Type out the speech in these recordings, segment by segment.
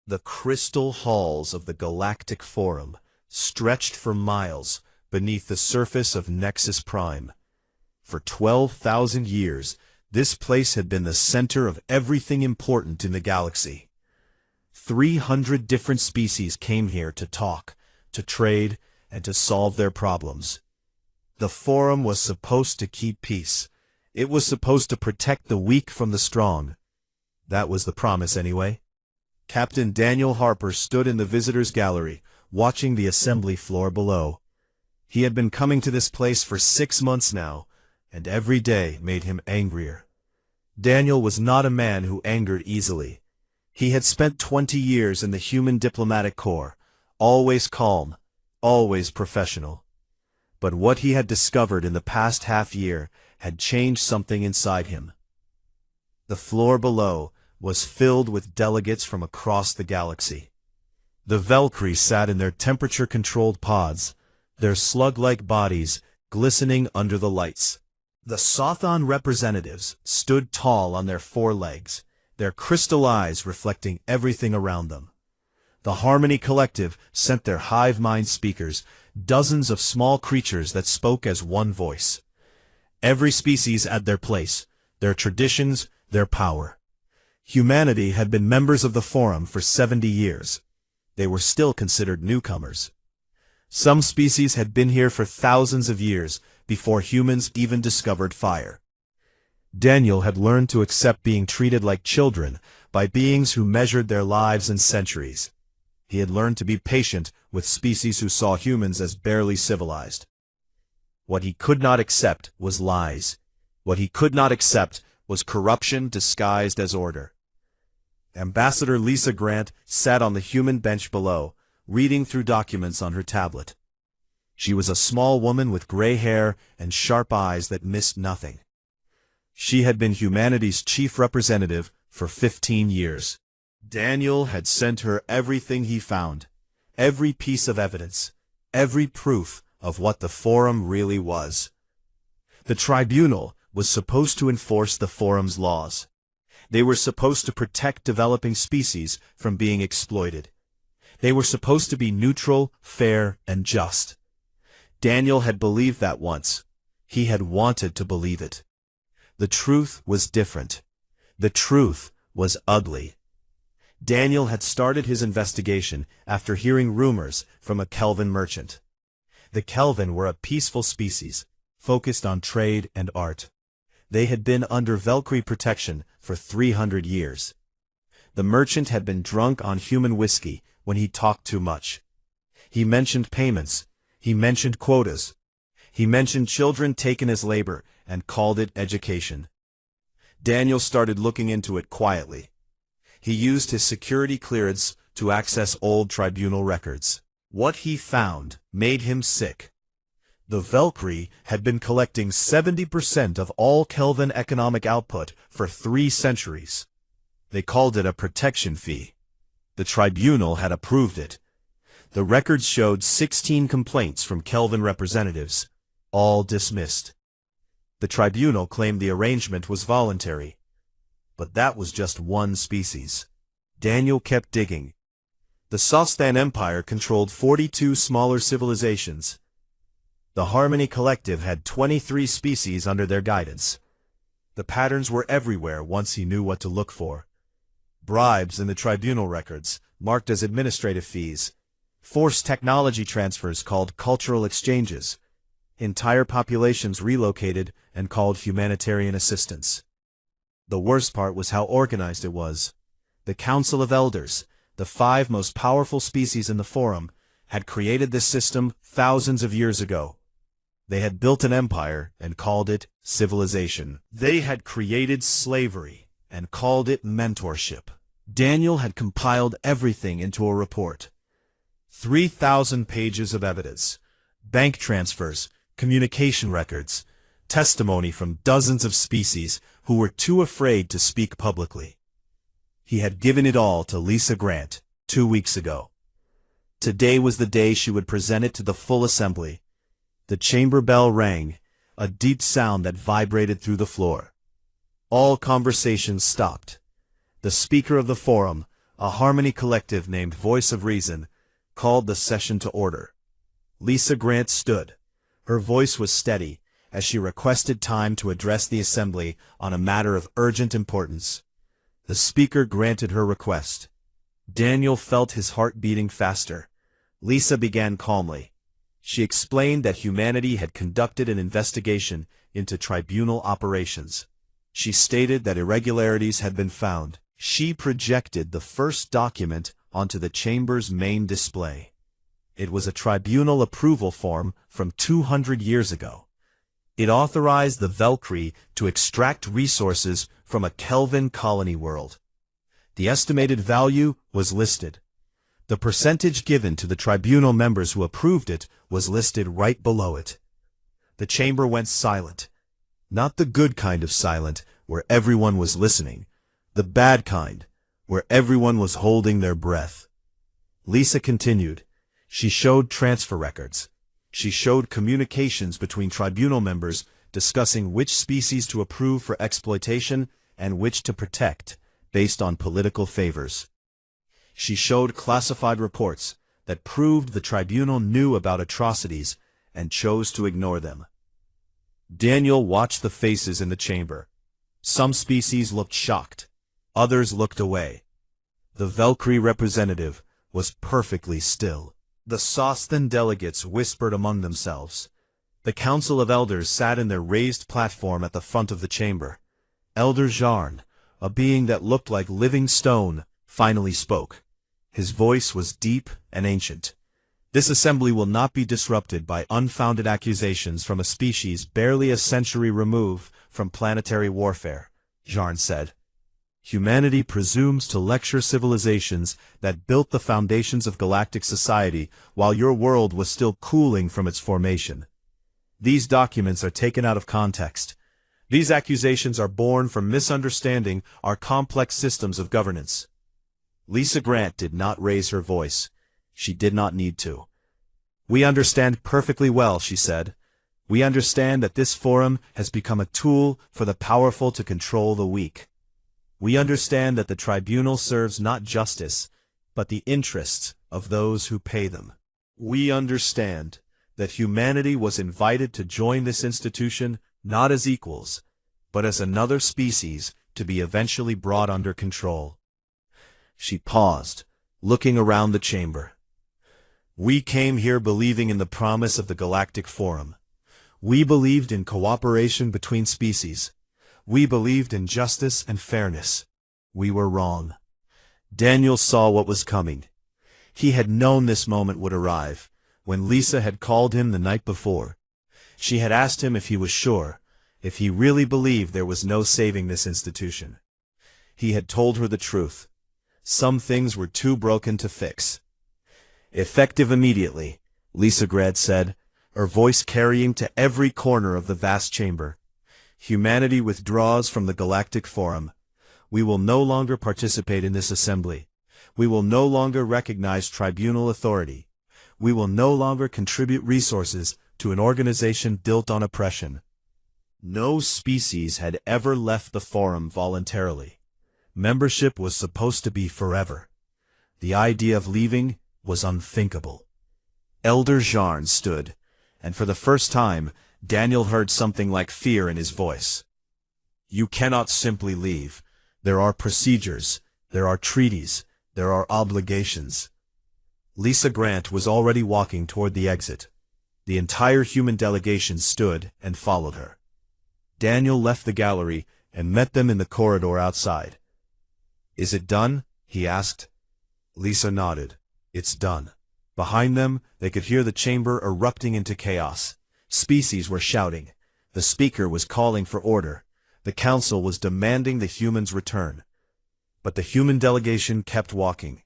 The crystal halls of the Galactic Forum stretched for miles beneath the surface of Nexus Prime. For 12,000 years, this place had been the center of everything important in the galaxy. 300 different species came here to talk, to trade, and to solve their problems. The Forum was supposed to keep peace. It was supposed to protect the weak from the strong. That was the promise anyway. Captain Daniel Harper stood in the visitors' gallery, watching the assembly floor below. He had been coming to this place for 6 months now, and every day made him angrier. Daniel was not a man who angered easily. He had spent 20 years in the human diplomatic corps, always calm, always professional. But what he had discovered in the past half-year had changed something inside him. The floor below was filled with delegates from across the galaxy. The Valkyries sat in their temperature-controlled pods, their slug-like bodies glistening under the lights. The Sothon representatives stood tall on their 4 legs, their crystal eyes reflecting everything around them. The Harmony Collective sent their hive-mind speakers, dozens of small creatures that spoke as one voice. Every species had their place, their traditions, their power. Humanity had been members of the Forum for 70 years. They were still considered newcomers. Some species had been here for thousands of years, before humans even discovered fire. Daniel had learned to accept being treated like children by beings who measured their lives in centuries. He had learned to be patient with species who saw humans as barely civilized. What he could not accept was lies. What he could not accept was corruption disguised as order. Ambassador Lisa Grant sat on the human bench below, reading through documents on her tablet. She was a small woman with gray hair and sharp eyes that missed nothing. She had been humanity's chief representative for 15 years. Daniel had sent her everything he found, every piece of evidence, every proof of what the Forum really was. The tribunal was supposed to enforce the Forum's laws. They were supposed to protect developing species from being exploited. They were supposed to be neutral, fair, and just. Daniel had believed that once. He had wanted to believe it. The truth was different. The truth was ugly. Daniel had started his investigation after hearing rumors from a Kelvin merchant. The Kelvin were a peaceful species, focused on trade and art. They had been under Valkyrie protection for 300 years. The merchant had been drunk on human whiskey when he talked too much. He mentioned payments. He mentioned quotas. He mentioned children taken as labor and called it education. Daniel started looking into it quietly. He used his security clearance to access old tribunal records. What he found made him sick. The Valkyrie had been collecting 70% of all Kelvin economic output for 3 centuries. They called it a protection fee. The tribunal had approved it. The records showed 16 complaints from Kelvin representatives, all dismissed. The tribunal claimed the arrangement was voluntary. But that was just one species. Daniel kept digging. The Sostan Empire controlled 42 smaller civilizations. The Harmony Collective had 23 species under their guidance. The patterns were everywhere once he knew what to look for. Bribes in the tribunal records, marked as administrative fees. Forced technology transfers called cultural exchanges. Entire populations relocated and called humanitarian assistance. The worst part was how organized it was. The Council of Elders, the 5 most powerful species in the Forum, had created this system thousands of years ago. They had built an empire and called it civilization. They had created slavery and called it mentorship. Daniel had compiled everything into a report. 3,000 pages of evidence, bank transfers, communication records, testimony from dozens of species who were too afraid to speak publicly. He had given it all to Lisa Grant 2 weeks ago. Today was the day she would present it to the full assembly. The chamber bell rang, a deep sound that vibrated through the floor. All conversations stopped. The speaker of the Forum, A harmony collective named Voice of Reason called the session to order. Lisa Grant stood. Her voice was steady as she requested time to address the assembly on a matter of urgent importance. The speaker granted her request. Daniel felt his heart beating faster. Lisa began calmly. She explained that humanity had conducted an investigation into tribunal operations. She stated that irregularities had been found. She projected the first document onto the chamber's main display. It was a tribunal approval form from 200 years ago. It authorized the Valkyrie to extract resources from a Kelvin colony world. The estimated value was listed. The percentage given to the tribunal members who approved it was listed right below it. The chamber went silent. Not the good kind of silent, where everyone was listening. The bad kind, where everyone was holding their breath. Lisa continued. She showed transfer records. She showed communications between tribunal members discussing which species to approve for exploitation and which to protect, based on political favors. She showed classified reports that proved the tribunal knew about atrocities and chose to ignore them. Daniel watched the faces in the chamber. Some species looked shocked. Others looked away. The Valkyrie representative was perfectly still. The Sosthan delegates whispered among themselves. The Council of Elders sat in their raised platform at the front of the chamber. Elder Jarn, a being that looked like living stone, finally spoke. His voice was deep and ancient. This assembly will not be disrupted by unfounded accusations from a species barely a century removed from planetary warfare, Jarn said. Humanity presumes to lecture civilizations that built the foundations of galactic society while your world was still cooling from its formation. These documents are taken out of context. These accusations are born from misunderstanding our complex systems of governance. Lisa Grant did not raise her voice. She did not need to. We understand perfectly well, she said. We understand that this forum has become a tool for the powerful to control the weak. We understand that the tribunal serves not justice, but the interests of those who pay them. We understand that humanity was invited to join this institution not as equals, but as another species to be eventually brought under control. She paused, looking around the chamber. We came here believing in the promise of the Galactic Forum. We believed in cooperation between species. We believed in justice and fairness. We were wrong. Daniel saw what was coming. He had known this moment would arrive, when Lisa had called him the night before. She had asked him if he was sure, if he really believed there was no saving this institution. He had told her the truth. Some things were too broken to fix. Effective immediately, Lisa Grant said, her voice carrying to every corner of the vast chamber. Humanity withdraws from the Galactic Forum. We will no longer participate in this assembly. We will no longer recognize tribunal authority. We will no longer contribute resources to an organization built on oppression. No species had ever left the forum voluntarily. Membership was supposed to be forever. The idea of leaving was unthinkable. Elder Jarn stood, and for the first time, Daniel heard something like fear in his voice. You cannot simply leave. There are procedures, there are treaties, there are obligations. Lisa Grant was already walking toward the exit. The entire human delegation stood and followed her. Daniel left the gallery and met them in the corridor outside. Is it done? He asked. Lisa nodded. It's done. Behind them, they could hear the chamber erupting into chaos. Species were shouting. The speaker was calling for order. The council was demanding the humans' return. But the human delegation kept walking.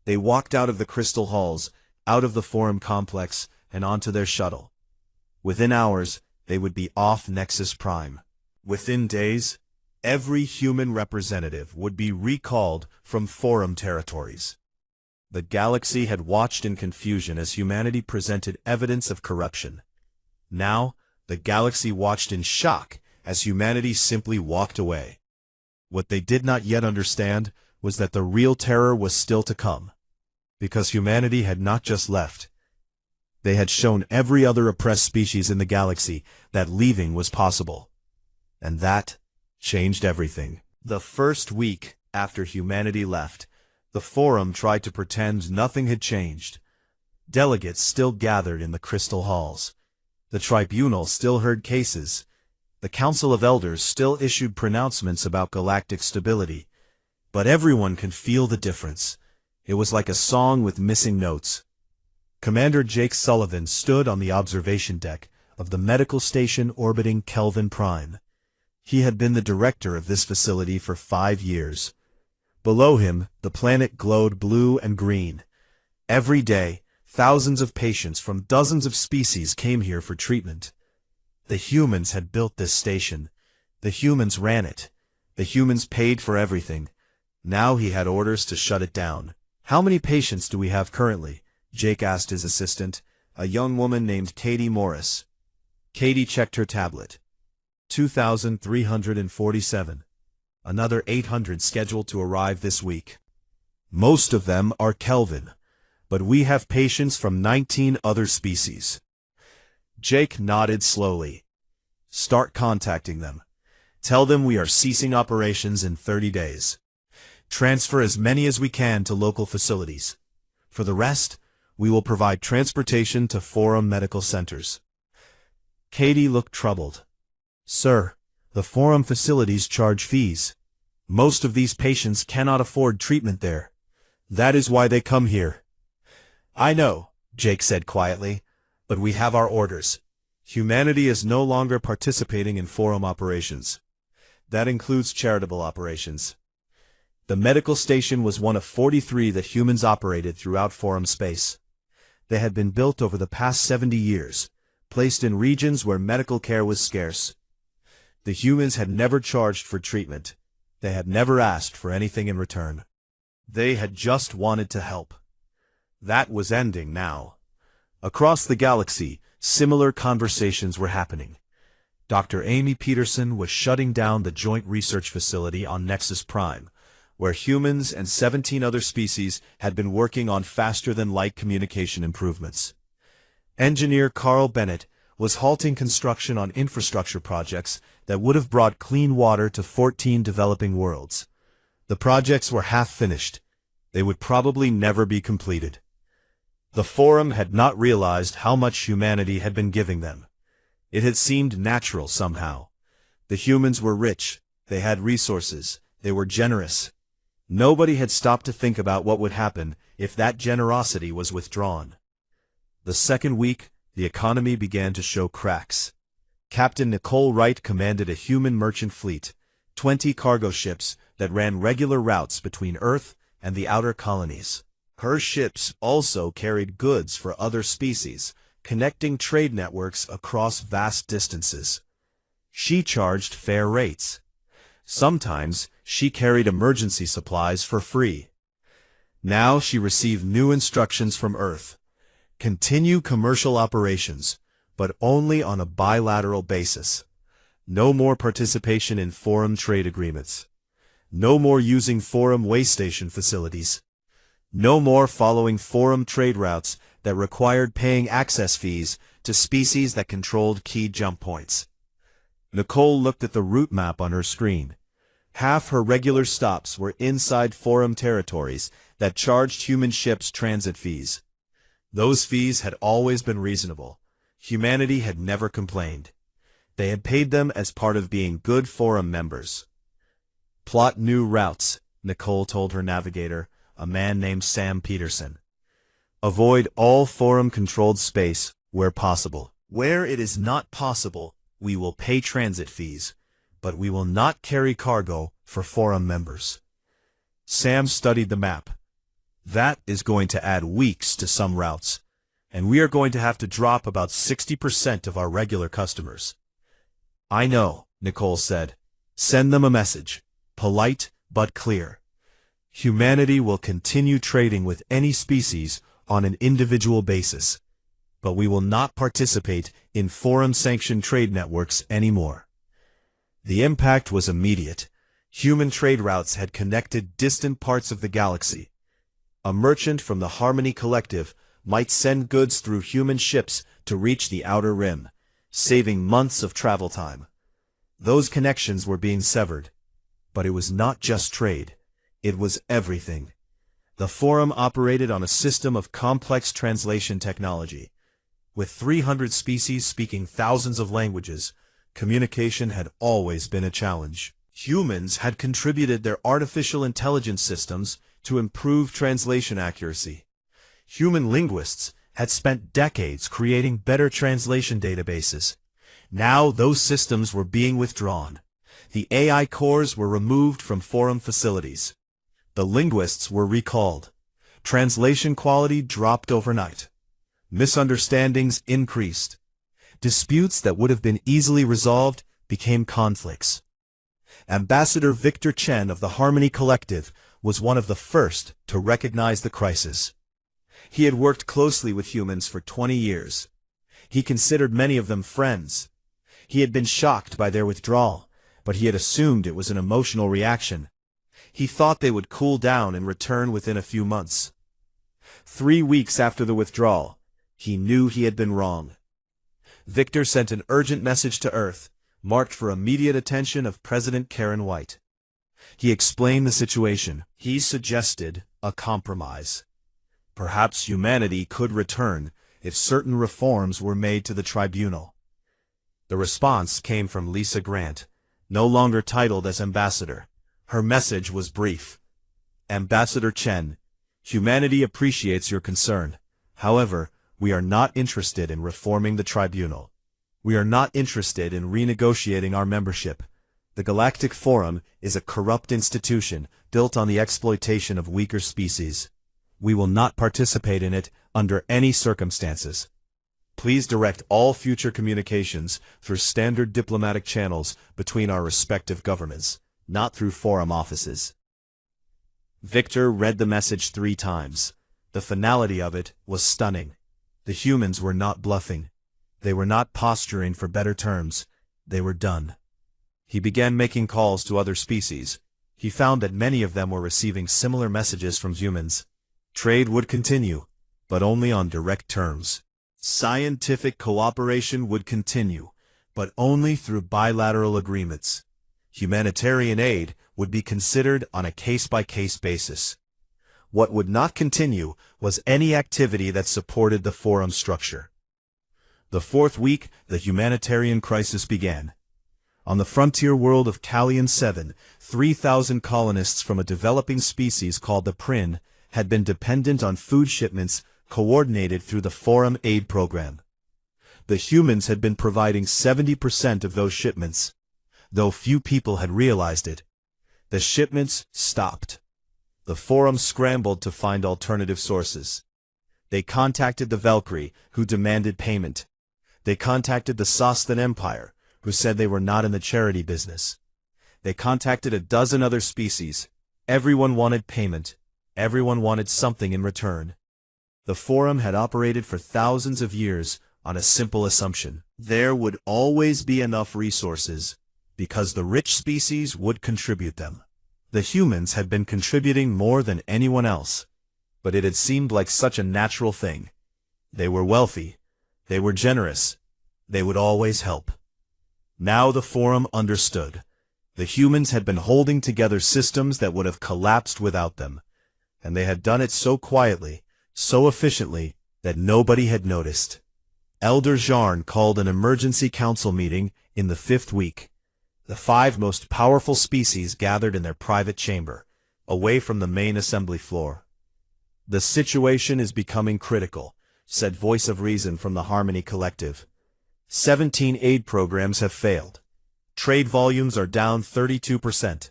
They walked out of the crystal halls, out of the forum complex, and onto their shuttle. Within hours, they would be off Nexus Prime. Within days, every human representative would be recalled from forum territories. The galaxy had watched in confusion as humanity presented evidence of corruption. Now, the galaxy watched in shock as humanity simply walked away. What they did not yet understand was that the real terror was still to come. Because humanity had not just left. They had shown every other oppressed species in the galaxy that leaving was possible. And that changed everything. The first week after humanity left, the Forum tried to pretend nothing had changed. Delegates still gathered in the crystal halls. The tribunal still heard cases. The Council of Elders still issued pronouncements about galactic stability. But everyone could feel the difference. It was like a song with missing notes. Commander Jake Sullivan stood on the observation deck of the medical station orbiting Kelvin Prime. He had been the director of this facility for 5 years. Below him, the planet glowed blue and green. Every day, thousands of patients from dozens of species came here for treatment. The humans had built this station. The humans ran it. The humans paid for everything. Now he had orders to shut it down. "How many patients do we have currently?" Jake asked his assistant, a young woman named Katie Morris. Katie checked her tablet. 2,347. Another 800 scheduled to arrive this week. Most of them are Kelvin, but we have patients from 19 other species. Jake nodded slowly. "Start contacting them. Tell them we are ceasing operations in 30 days. Transfer as many as we can to local facilities. For the rest, we will provide transportation to Forum medical centers." Katie looked troubled. "Sir, the Forum facilities charge fees. Most of these patients cannot afford treatment there. That is why they come here." "I know," Jake said quietly, "but we have our orders. Humanity is no longer participating in Forum operations. That includes charitable operations." The medical station was one of 43 that humans operated throughout Forum space. They had been built over the past 70 years, placed in regions where medical care was scarce. The humans had never charged for treatment. They had never asked for anything in return. They had just wanted to help. That was ending now. Across the galaxy, similar conversations were happening. Dr. Amy Peterson was shutting down the Joint Research Facility on Nexus Prime, where humans and 17 other species had been working on faster-than-light communication improvements. Engineer Carl Bennett was halting construction on infrastructure projects that would have brought clean water to 14 developing worlds. The projects were half-finished. They would probably never be completed. The Forum had not realized how much humanity had been giving them. It had seemed natural somehow. The humans were rich. They had resources. They were generous. Nobody had stopped to think about what would happen if that generosity was withdrawn. The second week, the economy began to show cracks. Captain Nicole Wright commanded a human merchant fleet, 20 cargo ships that ran regular routes between Earth and the outer colonies. Her ships also carried goods for other species, connecting trade networks across vast distances. She charged fair rates. Sometimes she carried emergency supplies for free. Now she received new instructions from Earth. Continue commercial operations, but only on a bilateral basis. No more participation in Forum trade agreements. No more using Forum way station facilities. No more following Forum trade routes that required paying access fees to species that controlled key jump points. Nicole looked at the route map on her screen. Half her regular stops were inside Forum territories that charged human ships transit fees. Those fees had always been reasonable. Humanity had never complained. They had paid them as part of being good Forum members. "Plot new routes," Nicole told her navigator, a man named Sam Peterson. "Avoid all Forum-controlled space where possible. Where it is not possible, we will pay transit fees, but we will not carry cargo for Forum members." Sam studied the map. "That is going to add weeks to some routes, and we are going to have to drop about 60% of our regular customers." "I know," Nicole said. "Send them a message. Polite but clear. Humanity will continue trading with any species on an individual basis, but we will not participate in Forum-sanctioned trade networks anymore." The impact was immediate. Human trade routes had connected distant parts of the galaxy. A merchant from the Harmony Collective might send goods through human ships to reach the Outer Rim, saving months of travel time. Those connections were being severed. But it was not just trade. It was everything. The Forum operated on a system of complex translation technology. With 300 species speaking thousands of languages, communication had always been a challenge. Humans had contributed their artificial intelligence systems to improve translation accuracy. Human linguists had spent decades creating better translation databases. Now those systems were being withdrawn. The AI cores were removed from Forum facilities. The linguists were recalled. Translation quality dropped overnight. Misunderstandings increased. Disputes that would have been easily resolved became conflicts. Ambassador Victor Chen of the Harmony Collective was one of the first to recognize the crisis. He had worked closely with humans for 20 years. He considered many of them friends. He had been shocked by their withdrawal, but he had assumed it was an emotional reaction. He thought they would cool down and return within a few months. 3 weeks after the withdrawal, he knew he had been wrong. Victor sent an urgent message to Earth, marked for immediate attention of President Karen White. He explained the situation. He suggested a compromise. Perhaps humanity could return if certain reforms were made to the tribunal. The response came from Lisa Grant, no longer titled as ambassador. Her message was brief. Ambassador Chen, humanity appreciates your concern. However, we are not interested in reforming the tribunal. We are not interested in renegotiating our membership. The Galactic Forum is a corrupt institution built on the exploitation of weaker species. We will not participate in it under any circumstances. Please direct all future communications through standard diplomatic channels between our respective governments, not through Forum offices. Victor read the message 3 times. The finality of it was stunning. The humans were not bluffing. They were not posturing for better terms. They were done. He began making calls to other species. He found that many of them were receiving similar messages from humans. Trade would continue, but only on direct terms. Scientific cooperation would continue, but only through bilateral agreements. Humanitarian aid would be considered on a case-by-case basis. What would not continue was any activity that supported the Forum structure. The 4th week, the humanitarian crisis began. On the frontier world of Callian 7, 3,000 colonists from a developing species called the Prin had been dependent on food shipments coordinated through the Forum aid program. The humans had been providing 70% of those shipments, though few people had realized it. The shipments stopped. The Forum scrambled to find alternative sources. They contacted the Valkyrie, who demanded payment. They contacted the Sosthan Empire, who said they were not in the charity business. They contacted a dozen other species. Everyone wanted payment. Everyone wanted something in return. The Forum had operated for thousands of years on a simple assumption. There would always be enough resources, because the rich species would contribute them. The humans had been contributing more than anyone else, but it had seemed like such a natural thing. They were wealthy. They were generous. They would always help. Now the Forum understood. The humans had been holding together systems that would have collapsed without them, and they had done it so quietly, so efficiently, that nobody had noticed. Elder Jarn called an emergency council meeting in the 5th week. The 5 most powerful species gathered in their private chamber, away from the main assembly floor. The situation is becoming critical, said Voice of Reason from the Harmony Collective. 17 aid programs have failed. Trade volumes are down 32%.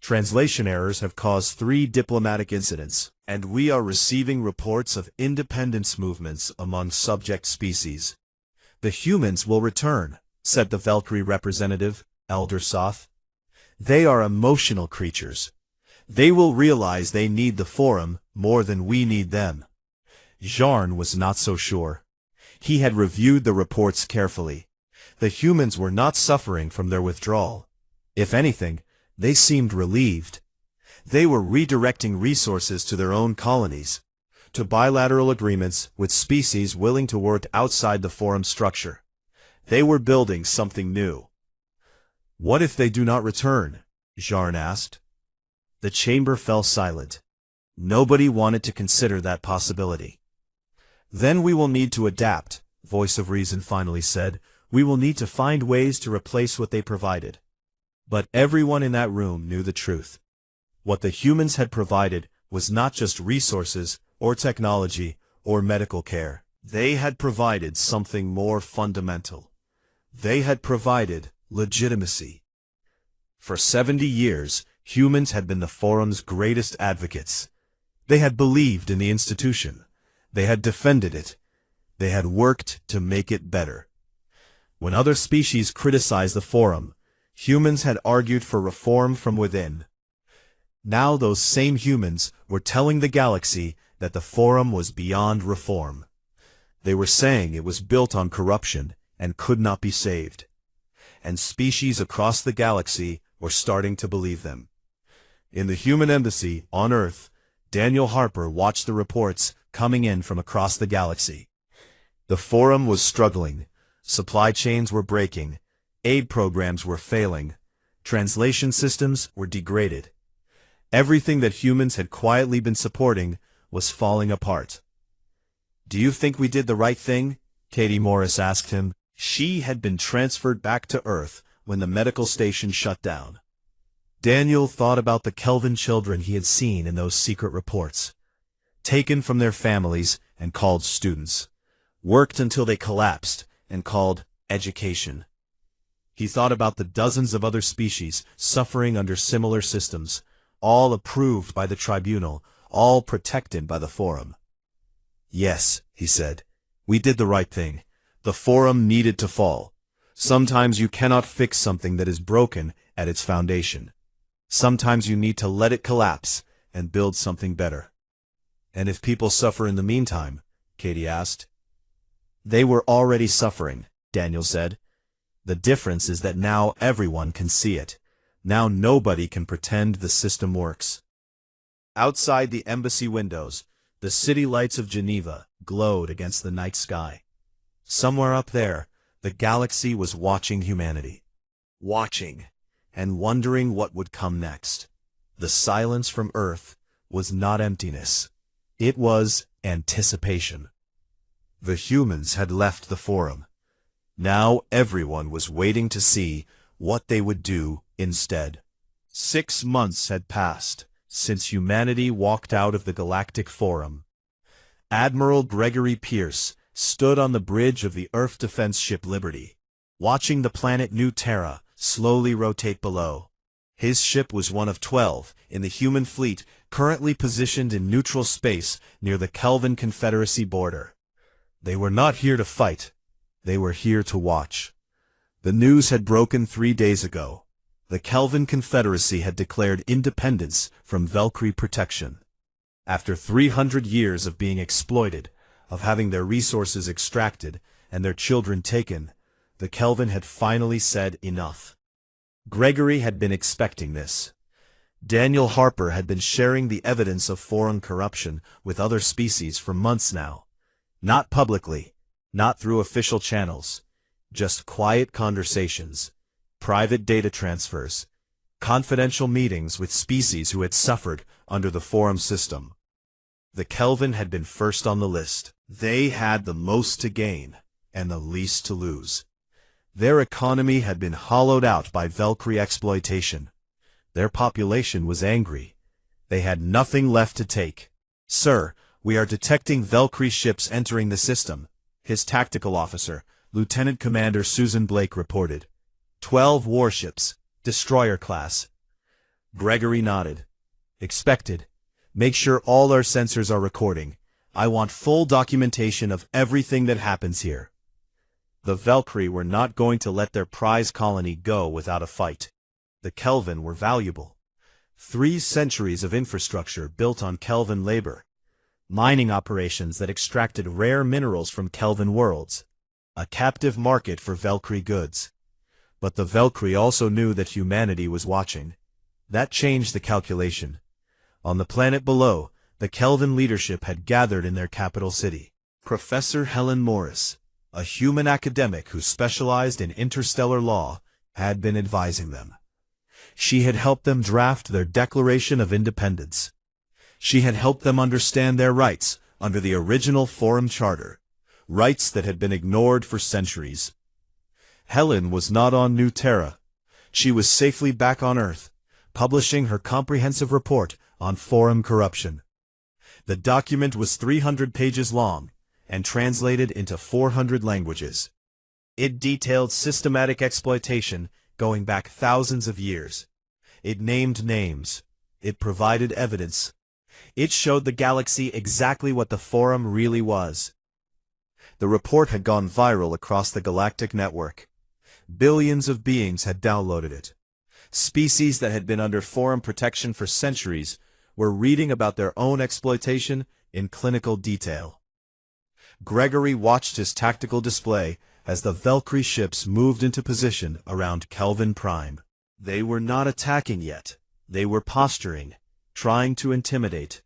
Translation errors have caused 3 diplomatic incidents, and we are receiving reports of independence movements among subject species. The humans will return, said the Valkyrie representative, Elder Soth. They are emotional creatures. They will realize they need the Forum more than we need them. Jarn was not so sure. He had reviewed the reports carefully. The humans were not suffering from their withdrawal. If anything, They seemed relieved. They were redirecting resources to their own colonies, to bilateral agreements with species willing to work outside the forum structure. They were building something new. "What if they do not return?" Jarn asked. The chamber fell silent. Nobody wanted to consider that possibility. "Then we will need to adapt," Voice of Reason finally said. "We will need to find ways to replace what they provided." But everyone in that room knew the truth. What the humans had provided was not just resources, or technology, or medical care. They had provided something more fundamental. They had provided legitimacy. For 70 years, humans had been the forum's greatest advocates. They had believed in the institution. They had defended it. They had worked to make it better. When other species criticized the forum, humans had argued for reform from within. Now those same humans were telling the galaxy that the forum was beyond reform. They were saying it was built on corruption and could not be saved. And species across the galaxy were starting to believe them. In the human embassy on Earth, Daniel Harper watched the reports coming in from across the galaxy. The forum was struggling. Supply chains were breaking. Aid programs were failing. Translation systems were degraded. Everything that humans had quietly been supporting was falling apart. "Do you think we did the right thing?" Katie Morris asked him. She had been transferred back to Earth when the medical station shut down. Daniel thought about the Kelvin children he had seen in those secret reports. Taken from their families and called students. Worked until they collapsed and called education. He thought about the dozens of other species suffering under similar systems, all approved by the tribunal, all protected by the forum. "Yes," he said, "we did the right thing. The forum needed to fall. Sometimes you cannot fix something that is broken at its foundation. Sometimes you need to let it collapse and build something better." "And if people suffer in the meantime?" Katie asked. "They were already suffering," Daniel said. "The difference is that now everyone can see it. Now nobody can pretend the system works." Outside the embassy windows, the city lights of Geneva glowed against the night sky. Somewhere up there, the galaxy was watching humanity. Watching, and wondering what would come next. The silence from Earth was not emptiness. It was anticipation. The humans had left the forum. Now everyone was waiting to see what they would do instead. 6 months had passed since humanity walked out of the Galactic Forum. Admiral Gregory Pierce stood on the bridge of the Earth defense ship Liberty, watching the planet New Terra slowly rotate below. His ship was one of 12 in the human fleet currently positioned in neutral space near the Kelvin Confederacy border. They were not here to fight. They were here to watch. The news had broken 3 days ago. The Kelvin Confederacy had declared independence from Valkyrie protection. After 300 years of being exploited, of having their resources extracted and their children taken, the Kelvin had finally said enough. Gregory had been expecting this. Daniel Harper had been sharing the evidence of foreign corruption with other species for months now. Not publicly, not through official channels, just quiet conversations, private data transfers, confidential meetings with species who had suffered under the forum system. The Kelvin had been first on the list. They had the most to gain and the least to lose. Their economy had been hollowed out by Valkyrie exploitation. Their population was angry. They had nothing left to take. "Sir, we are detecting Valkyrie ships entering the system," his tactical officer, Lieutenant Commander Susan Blake, reported. 12 warships, destroyer class. Gregory nodded. "Expected. Make sure all our sensors are recording. I want full documentation of everything that happens here." The Valkyrie were not going to let their prize colony go without a fight. The Kelvin were valuable. 3 centuries of infrastructure built on Kelvin labor. Mining operations that extracted rare minerals from Kelvin worlds. A captive market for Valkyrie goods. But the Valkyrie also knew that humanity was watching. That changed the calculation. On the planet below, the Kelvin leadership had gathered in their capital city. Professor Helen Morris, a human academic who specialized in interstellar law, had been advising them. She had helped them draft their Declaration of Independence. She had helped them understand their rights under the original Forum Charter, rights that had been ignored for centuries. Helen was not on New Terra. She was safely back on Earth, publishing her comprehensive report on Forum corruption. The document was 300 pages long and translated into 400 languages. It detailed systematic exploitation going back thousands of years. It named names. It provided evidence. It showed the galaxy exactly what the Forum really was. The report had gone viral across the galactic network. Billions of beings had downloaded it. Species that had been under Forum protection for centuries were reading about their own exploitation in clinical detail. Gregory watched his tactical display as the Valkyrie ships moved into position around Kelvin Prime. They were not attacking yet. They were posturing, trying to intimidate.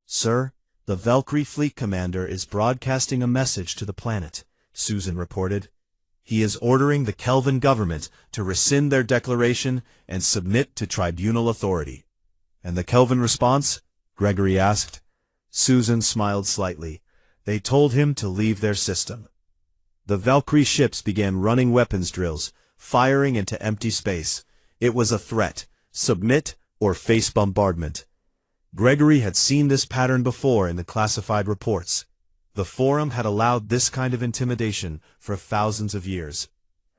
"Sir, the Valkyrie fleet commander is broadcasting a message to the planet," Susan reported. "He is ordering the Kelvin government to rescind their declaration and submit to tribunal authority." "And the Kelvin response?" Gregory asked. Susan smiled slightly. "They told him to leave their system." The Valkyrie ships began running weapons drills, firing into empty space. It was a threat: submit or face bombardment. Gregory had seen this pattern before in the classified reports. The Forum had allowed this kind of intimidation for thousands of years.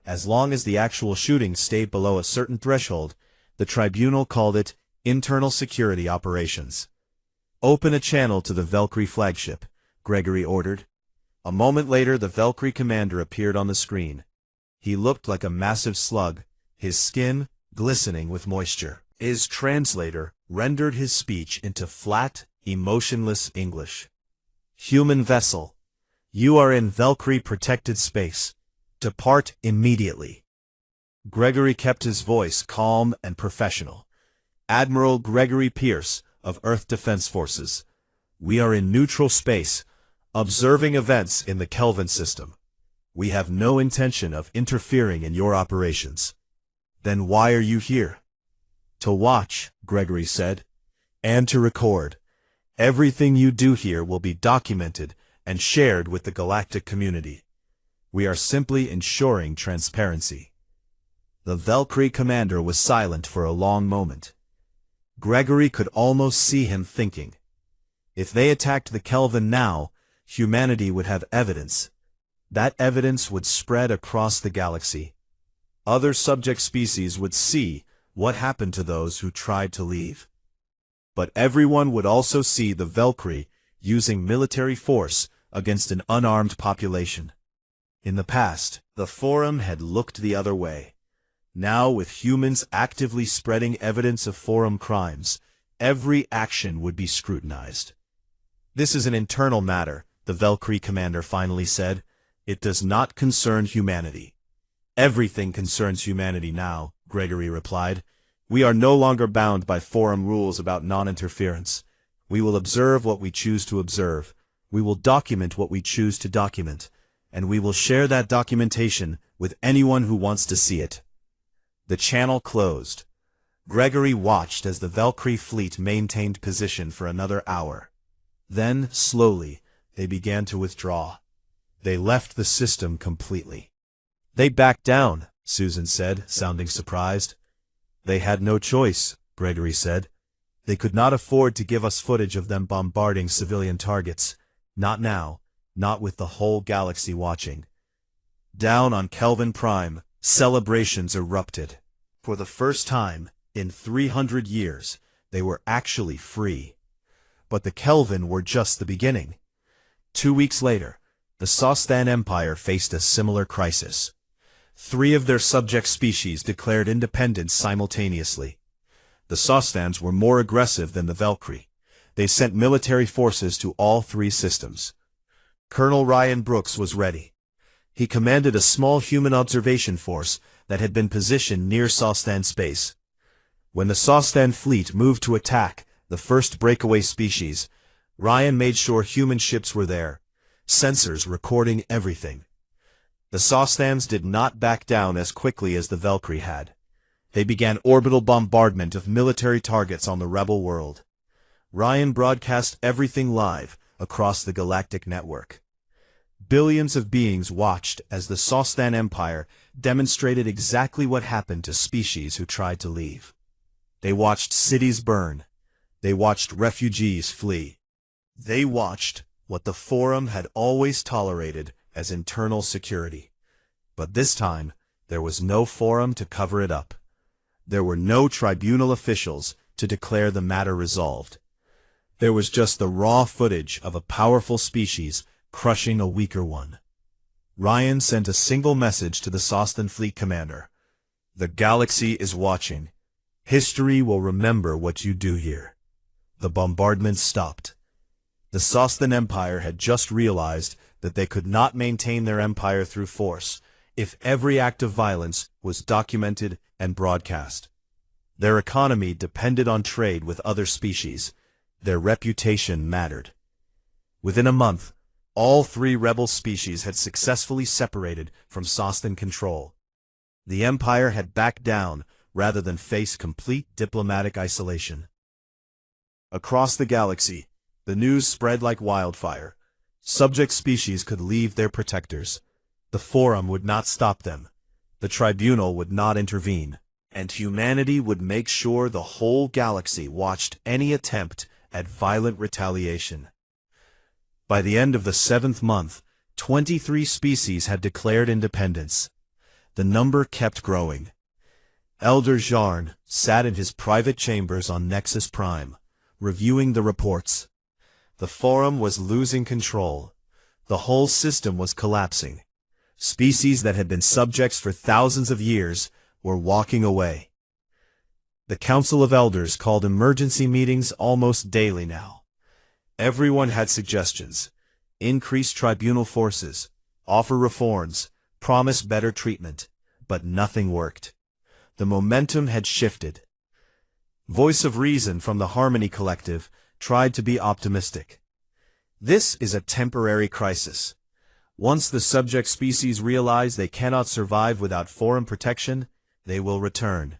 As long as the actual shooting stayed below a certain threshold, the tribunal called it internal security operations. "Open a channel to the Valkyrie flagship," Gregory ordered. A moment later, the Valkyrie commander appeared on the screen. He looked like a massive slug, his skin glistening with moisture. His translator rendered his speech into flat, emotionless English. "Human vessel, you are in Valkyrie-protected space. Depart immediately." Gregory kept his voice calm and professional. "Admiral Gregory Pierce of Earth Defense Forces. We are in neutral space, observing events in the Kelvin system. We have no intention of interfering in your operations." "Then why are you here?" "To watch," Gregory said, "and to record. Everything you do here will be documented and shared with the galactic community. We are simply ensuring transparency." The Valkyrie commander was silent for a long moment. Gregory could almost see him thinking. If they attacked the Kelvin now, humanity would have evidence. That evidence would spread across the galaxy. Other subject species would see what happened to those who tried to leave. But everyone would also see the Valkyrie using military force against an unarmed population. In the past, the Forum had looked the other way. Now, with humans actively spreading evidence of Forum crimes, every action would be scrutinized. "This is an internal matter," the Valkyrie commander finally said. "It does not concern humanity." "Everything concerns humanity now," Gregory replied. "We are no longer bound by Forum rules about non-interference. We will observe what we choose to observe. We will document what we choose to document. And we will share that documentation with anyone who wants to see it." The channel closed. Gregory watched as the Valkyrie fleet maintained position for another hour. Then, slowly, they began to withdraw. They left the system completely. "They backed down," Susan said, sounding surprised. "They had no choice," Gregory said. "They could not afford to give us footage of them bombarding civilian targets. Not now, not with the whole galaxy watching." Down on Kelvin Prime, celebrations erupted. For the first time in 300 years, they were actually free. But the Kelvin were just the beginning. 2 weeks later, the Sostan Empire faced a similar crisis. 3 of their subject species declared independence simultaneously. The Sostans were more aggressive than the Valkyrie. They sent military forces to all 3 systems. Colonel Ryan Brooks was ready. He commanded a small human observation force that had been positioned near Sostan space. When the Sostan fleet moved to attack the first breakaway species, Ryan made sure human ships were there, sensors recording everything. The Sostans did not back down as quickly as the Valkyrie had. They began orbital bombardment of military targets on the rebel world. Ryan broadcast everything live across the galactic network. Billions of beings watched as the Sostan Empire demonstrated exactly what happened to species who tried to leave. They watched cities burn. They watched refugees flee. They watched what the Forum had always tolerated as internal security. But this time, there was no Forum to cover it up. There were no tribunal officials to declare the matter resolved. There was just the raw footage of a powerful species crushing a weaker one. Ryan sent a single message to the Sostan fleet commander. "The galaxy is watching. History will remember what you do here." The bombardment stopped. The Sostan Empire had just realized that they could not maintain their empire through force if every act of violence was documented and broadcast. Their economy depended on trade with other species. Their reputation mattered. Within a month, all three rebel species had successfully separated from Sostan control. The Empire had backed down rather than face complete diplomatic isolation. Across the galaxy, the news spread like wildfire. Subject species could leave their protectors. The Forum would not stop them. The Tribunal would not intervene. And humanity would make sure the whole galaxy watched any attempt at violent retaliation. By the end of the 7th month, 23 species had declared independence. The number kept growing. Elder Jarn sat in his private chambers on Nexus Prime, reviewing the reports. The Forum was losing control. The whole system was collapsing. Species that had been subjects for thousands of years were walking away. The Council of Elders called emergency meetings almost daily now. Everyone had suggestions: increase tribunal forces, offer reforms, promise better treatment, but nothing worked. The momentum had shifted. Voice of Reason from the Harmony Collective tried to be optimistic. This is a temporary crisis. Once the subject species realize they cannot survive without Forum protection, they will return.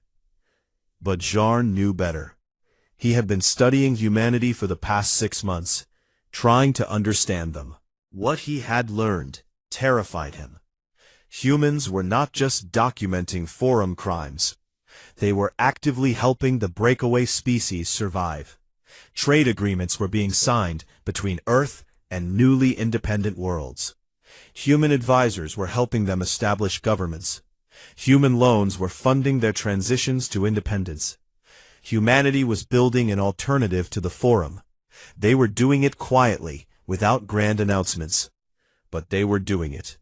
But Jarn knew better. He had been studying humanity for the past 6 months, trying to understand them. What he had learned terrified him. Humans were not just documenting Forum crimes. They were actively helping the breakaway species survive. Trade agreements were being signed between Earth and newly independent worlds. Human advisors were helping them establish governments. Human loans were funding their transitions to independence. Humanity was building an alternative to the Forum. They were doing it quietly, without grand announcements. But they were doing it.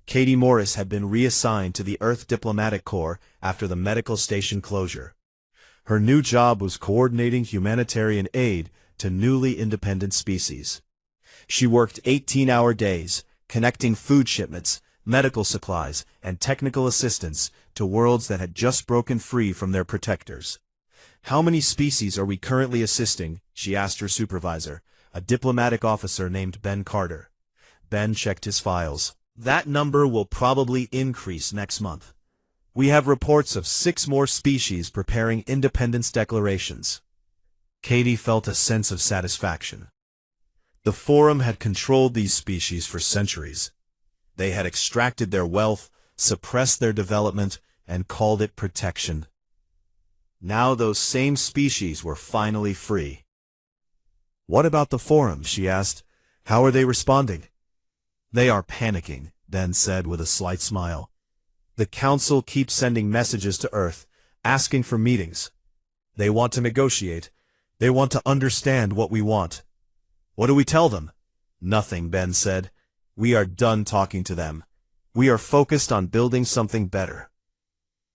Katie Morris had been reassigned to the Earth Diplomatic Corps after the medical station closure. Her new job was coordinating humanitarian aid to newly independent species. She worked 18-hour days, connecting food shipments, medical supplies, and technical assistance to worlds that had just broken free from their protectors. "How many species are we currently assisting?" she asked her supervisor, a diplomatic officer named Ben Carter. Ben checked his files. "That number will probably increase next month. We have reports of 6 more species preparing independence declarations." Katie felt a sense of satisfaction. The Forum had controlled these species for centuries. They had extracted their wealth, suppressed their development, and called it protection. Now those same species were finally free. "What about the Forum?" she asked. "How are they responding?" "They are panicking," Ben said with a slight smile. "The Council keeps sending messages to Earth, asking for meetings. They want to negotiate. They want to understand what we want." "What do we tell them?" "Nothing," Ben said. "We are done talking to them. We are focused on building something better."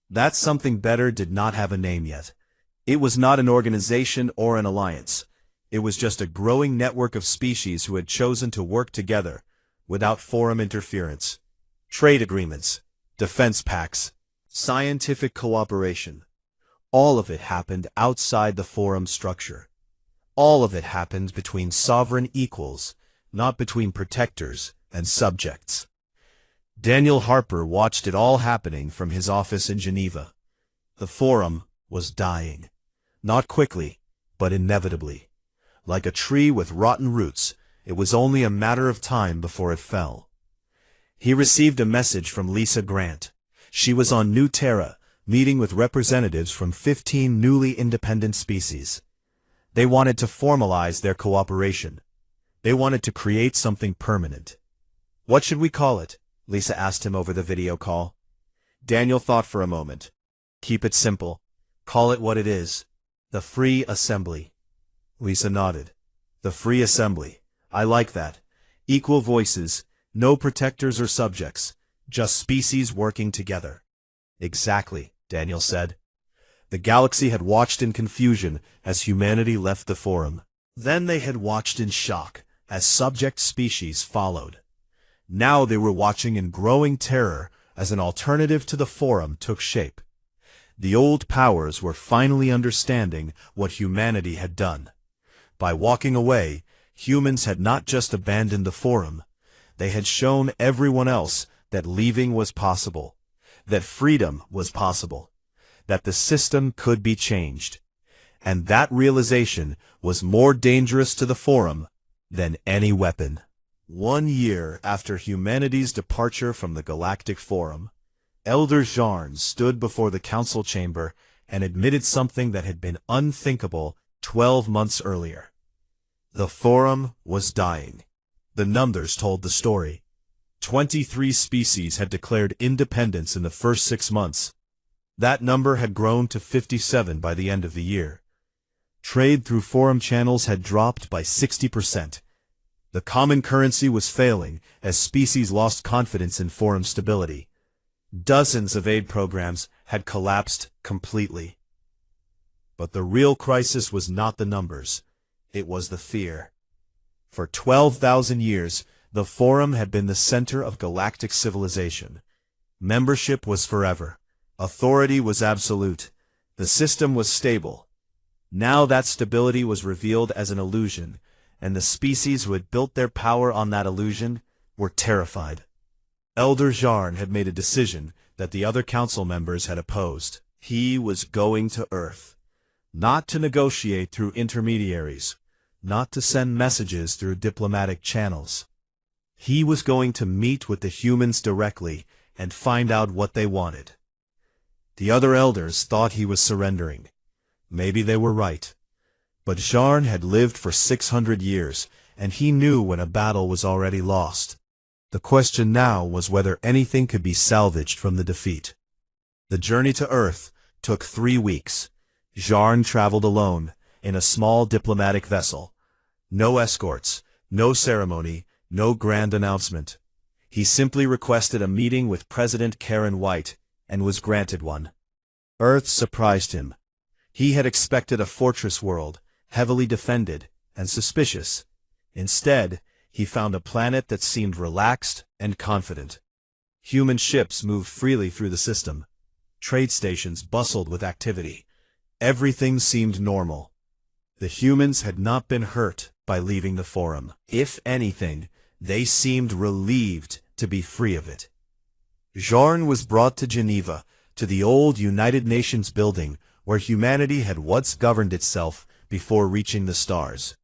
That something better did not have a name yet. It was not an organization or an alliance. It was just a growing network of species who had chosen to work together, without Forum interference. Trade agreements, defense pacts, scientific cooperation. All of it happened outside the forum structure. All of it happened between sovereign equals, not between protectors and subjects. Daniel Harper watched it all happening from his office in Geneva. The forum was dying. Not quickly, but inevitably. Like a tree with rotten roots, it was only a matter of time before it fell. He received a message from Lisa Grant. She was on New Terra, meeting with representatives from 15 newly independent species. They wanted to formalize their cooperation. They wanted to create something permanent. "What should we call it?" Lisa asked him over the video call. Daniel thought for a moment. "Keep it simple. Call it what it is. The Free Assembly." Lisa nodded. "The Free Assembly. I like that. Equal voices, no protectors or subjects, just species working together." "Exactly," Daniel said. The galaxy had watched in confusion as humanity left the forum. Then they had watched in shock as subject species followed. Now they were watching in growing terror as an alternative to the forum took shape. The old powers were finally understanding what humanity had done. By walking away, humans had not just abandoned the forum. They had shown everyone else that leaving was possible, that freedom was possible, that the system could be changed. And that realization was more dangerous to the forum than any weapon. 1 year after humanity's departure from the Galactic Forum, Elder Jarn stood before the council chamber and admitted something that had been unthinkable 12 months earlier. The forum was dying. The numbers told the story. 23 species had declared independence in the first 6 months. That number had grown to 57 by the end of the year. Trade through forum channels had dropped by 60%. The common currency was failing as species lost confidence in forum stability. Dozens of aid programs had collapsed completely. But the real crisis was not the numbers. It was the fear. For 12,000 years, the forum had been the center of galactic civilization. Membership was forever. Authority was absolute. The system was stable. Now that stability was revealed as an illusion, and the species who had built their power on that illusion were terrified. Elder Jarn had made a decision that the other council members had opposed. He was going to Earth, not to negotiate through intermediaries, not to send messages through diplomatic channels. He was going to meet with the humans directly and find out what they wanted. The other elders thought he was surrendering. Maybe they were right. But Jarn had lived for 600 years, and he knew when a battle was already lost. The question now was whether anything could be salvaged from the defeat. The journey to Earth took 3 weeks. Jarn traveled alone, in a small diplomatic vessel. No escorts, no ceremony, no grand announcement. He simply requested a meeting with President Karen White, and was granted one. Earth surprised him. He had expected a fortress world, heavily defended and suspicious. Instead, he found a planet that seemed relaxed and confident. Human ships moved freely through the system. Trade stations bustled with activity. Everything seemed normal. The humans had not been hurt by leaving the forum. If anything, they seemed relieved to be free of it. Jarn was brought to Geneva, to the old United Nations building where humanity had once governed itself before reaching the stars.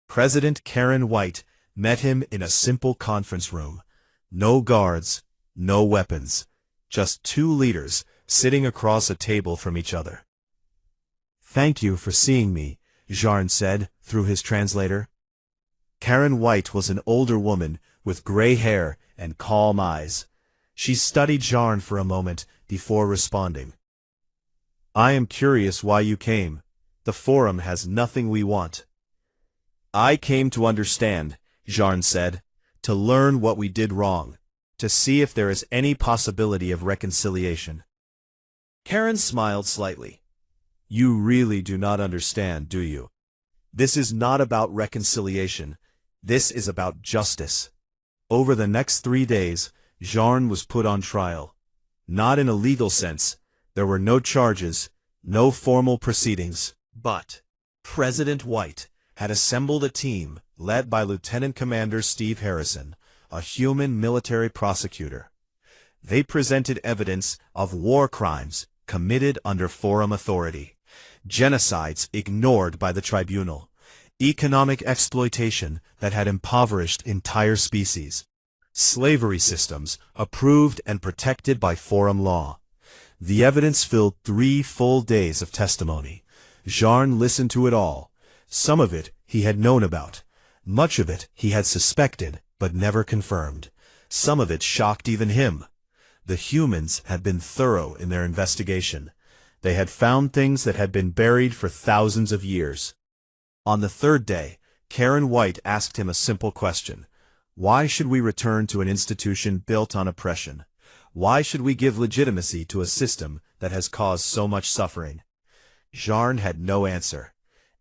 President Karen White met him in a simple conference room. No guards, no weapons, just 2 leaders sitting across a table from each other. "Thank you for seeing me," Jarn said through his translator. Karen White was an older woman with gray hair and calm eyes. She studied Jarn for a moment before responding. "I am curious why you came. The forum has nothing we want." "I came to understand," Jarn said, "to learn what we did wrong, to see if there is any possibility of reconciliation." Karen smiled slightly. "You really do not understand, do you? This is not about reconciliation. This is about justice." Over the next 3 days, Jarn was put on trial. Not in a legal sense. There were no charges, No formal proceedings. But President White had assembled a team led by Lieutenant Commander Steve Harrison, a human military prosecutor. They presented evidence of war crimes committed under forum authority, genocides ignored by the tribunal, economic exploitation that had impoverished entire species, slavery systems approved and protected by forum law. The evidence filled 3 full days of testimony. Jarn listened to it all. Some of it he had known about. Much of it he had suspected, but never confirmed. Some of it shocked even him. The humans had been thorough in their investigation. They had found things that had been buried for thousands of years. On the 3rd day, Karen White asked him a simple question. Why should we return to an institution built on oppression? Why should we give legitimacy to a system that has caused so much suffering? Jarn had no answer.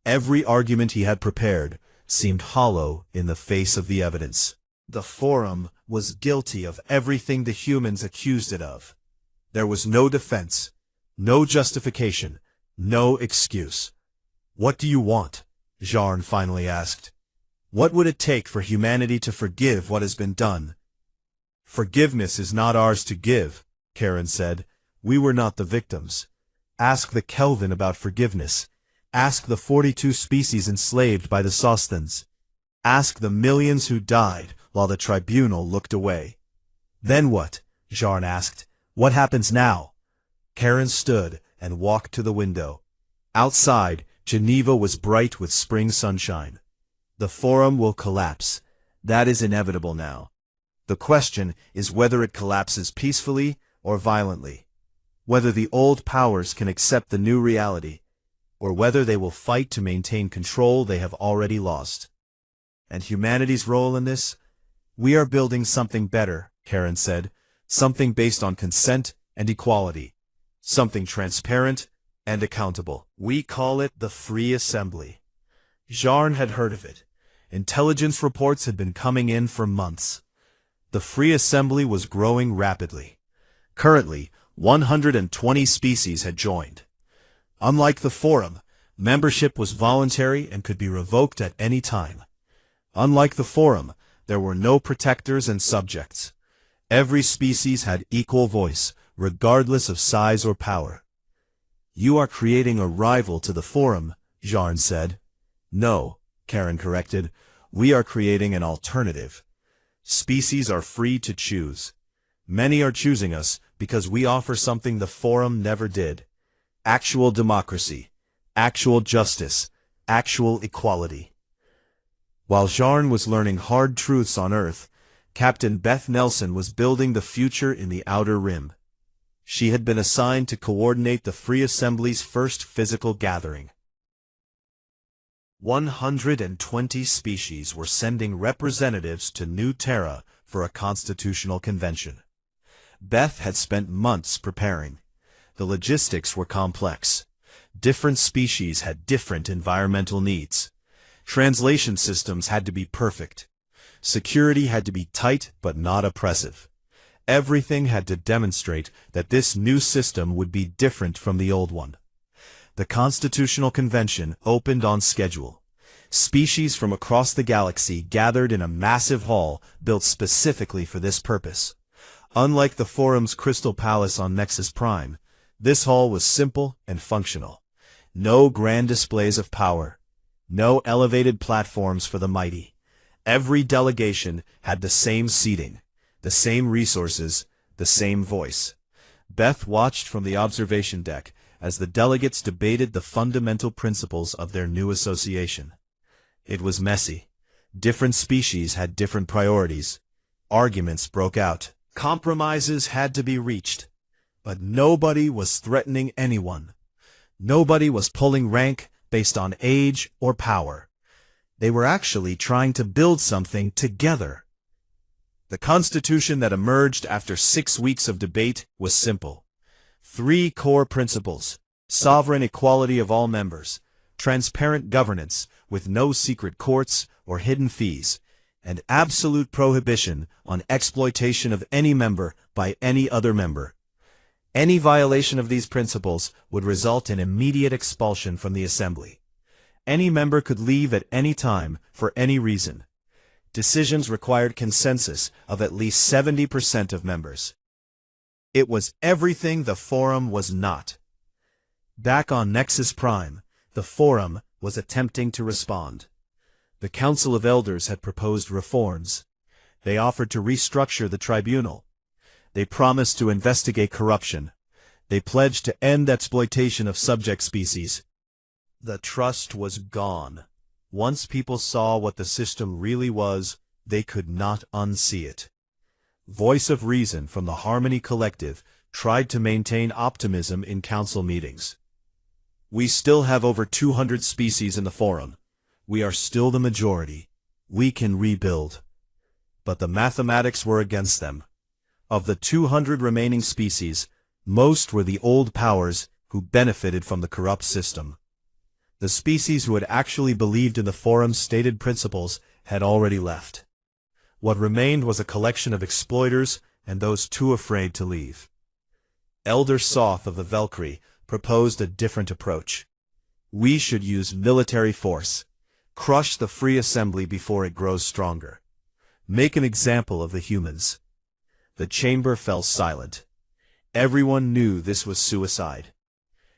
Every argument he had prepared seemed hollow in the face of the evidence. The forum was guilty of everything the humans accused it of. There was no defense, no justification, no excuse. What do you want? Jarn finally asked. What would it take for humanity to forgive what has been done? Forgiveness is not ours to give, Karen said. We were not the victims. Ask the Kelvin about forgiveness. Ask the 42 species enslaved by the Sostans. Ask the millions who died while the tribunal looked away. Then what? Jarn asked. What happens now? Karen stood and walked to the window. Outside, Geneva was bright with spring sunshine. The forum will collapse. That is inevitable now. The question is whether it collapses peacefully or violently. Whether the old powers can accept the new reality, or whether they will fight to maintain control they have already lost. And humanity's role in this? We are building something better, Karen said. Something based on consent and equality. Something transparent and accountable. We call it the Free Assembly. Jarn had heard of it. Intelligence reports had been coming in for months. The Free Assembly was growing rapidly. Currently, 120 species had joined. Unlike the Forum, membership was voluntary and could be revoked at any time. Unlike the Forum, there were no protectors and subjects. Every species had equal voice, regardless of size or power. You are creating a rival to the Forum, Jarn said. No, Karen corrected. We are creating an alternative. Species are free to choose. Many are choosing us because we offer something the Forum never did. Actual democracy, actual justice, actual equality. While Jarn was learning hard truths on Earth, Captain Beth Nelson was building the future in the Outer Rim. She had been assigned to coordinate the Free Assembly's first physical gathering. 120 species were sending representatives to New Terra for a constitutional convention. Beth had spent months preparing. The logistics were complex. Different species had different environmental needs. Translation systems had to be perfect. Security had to be tight but not oppressive. Everything had to demonstrate that this new system would be different from the old one. The Constitutional Convention opened on schedule. Species from across the galaxy gathered in a massive hall built specifically for this purpose. Unlike the Forum's Crystal Palace on Nexus Prime, this hall was simple and functional. No grand displays of power. No elevated platforms for the mighty. Every delegation had the same seating, the same resources, the same voice. Beth watched from the observation deck as the delegates debated the fundamental principles of their new association. It was messy. Different species had different priorities. Arguments broke out. Compromises had to be reached. But nobody was threatening anyone. Nobody was pulling rank based on age or power. They were actually trying to build something together. The constitution that emerged after 6 weeks of debate was simple. 3 core principles: sovereign equality of all members, transparent governance with no secret courts or hidden fees, and absolute prohibition on exploitation of any member by any other member. Any violation of these principles would result in immediate expulsion from the assembly. Any member could leave at any time, for any reason. Decisions required consensus of at least 70% of members. It was everything the Forum was not. Back on Nexus Prime, the Forum was attempting to respond. The Council of Elders had proposed reforms. They offered to restructure the tribunal. They promised to investigate corruption. They pledged to end exploitation of subject species. The trust was gone. Once people saw what the system really was, they could not unsee it. Voice of Reason from the Harmony Collective tried to maintain optimism in council meetings. We still have over 200 species in the Forum. We are still the majority. We can rebuild. But the mathematics were against them. Of the 200 remaining species, most were the old powers who benefited from the corrupt system. The species who had actually believed in the Forum's stated principles had already left. What remained was a collection of exploiters and those too afraid to leave. Elder Soth of the Valkyrie proposed a different approach. We should use military force, crush the free assembly before it grows stronger. Make an example of the humans. The chamber fell silent. Everyone knew this was suicide.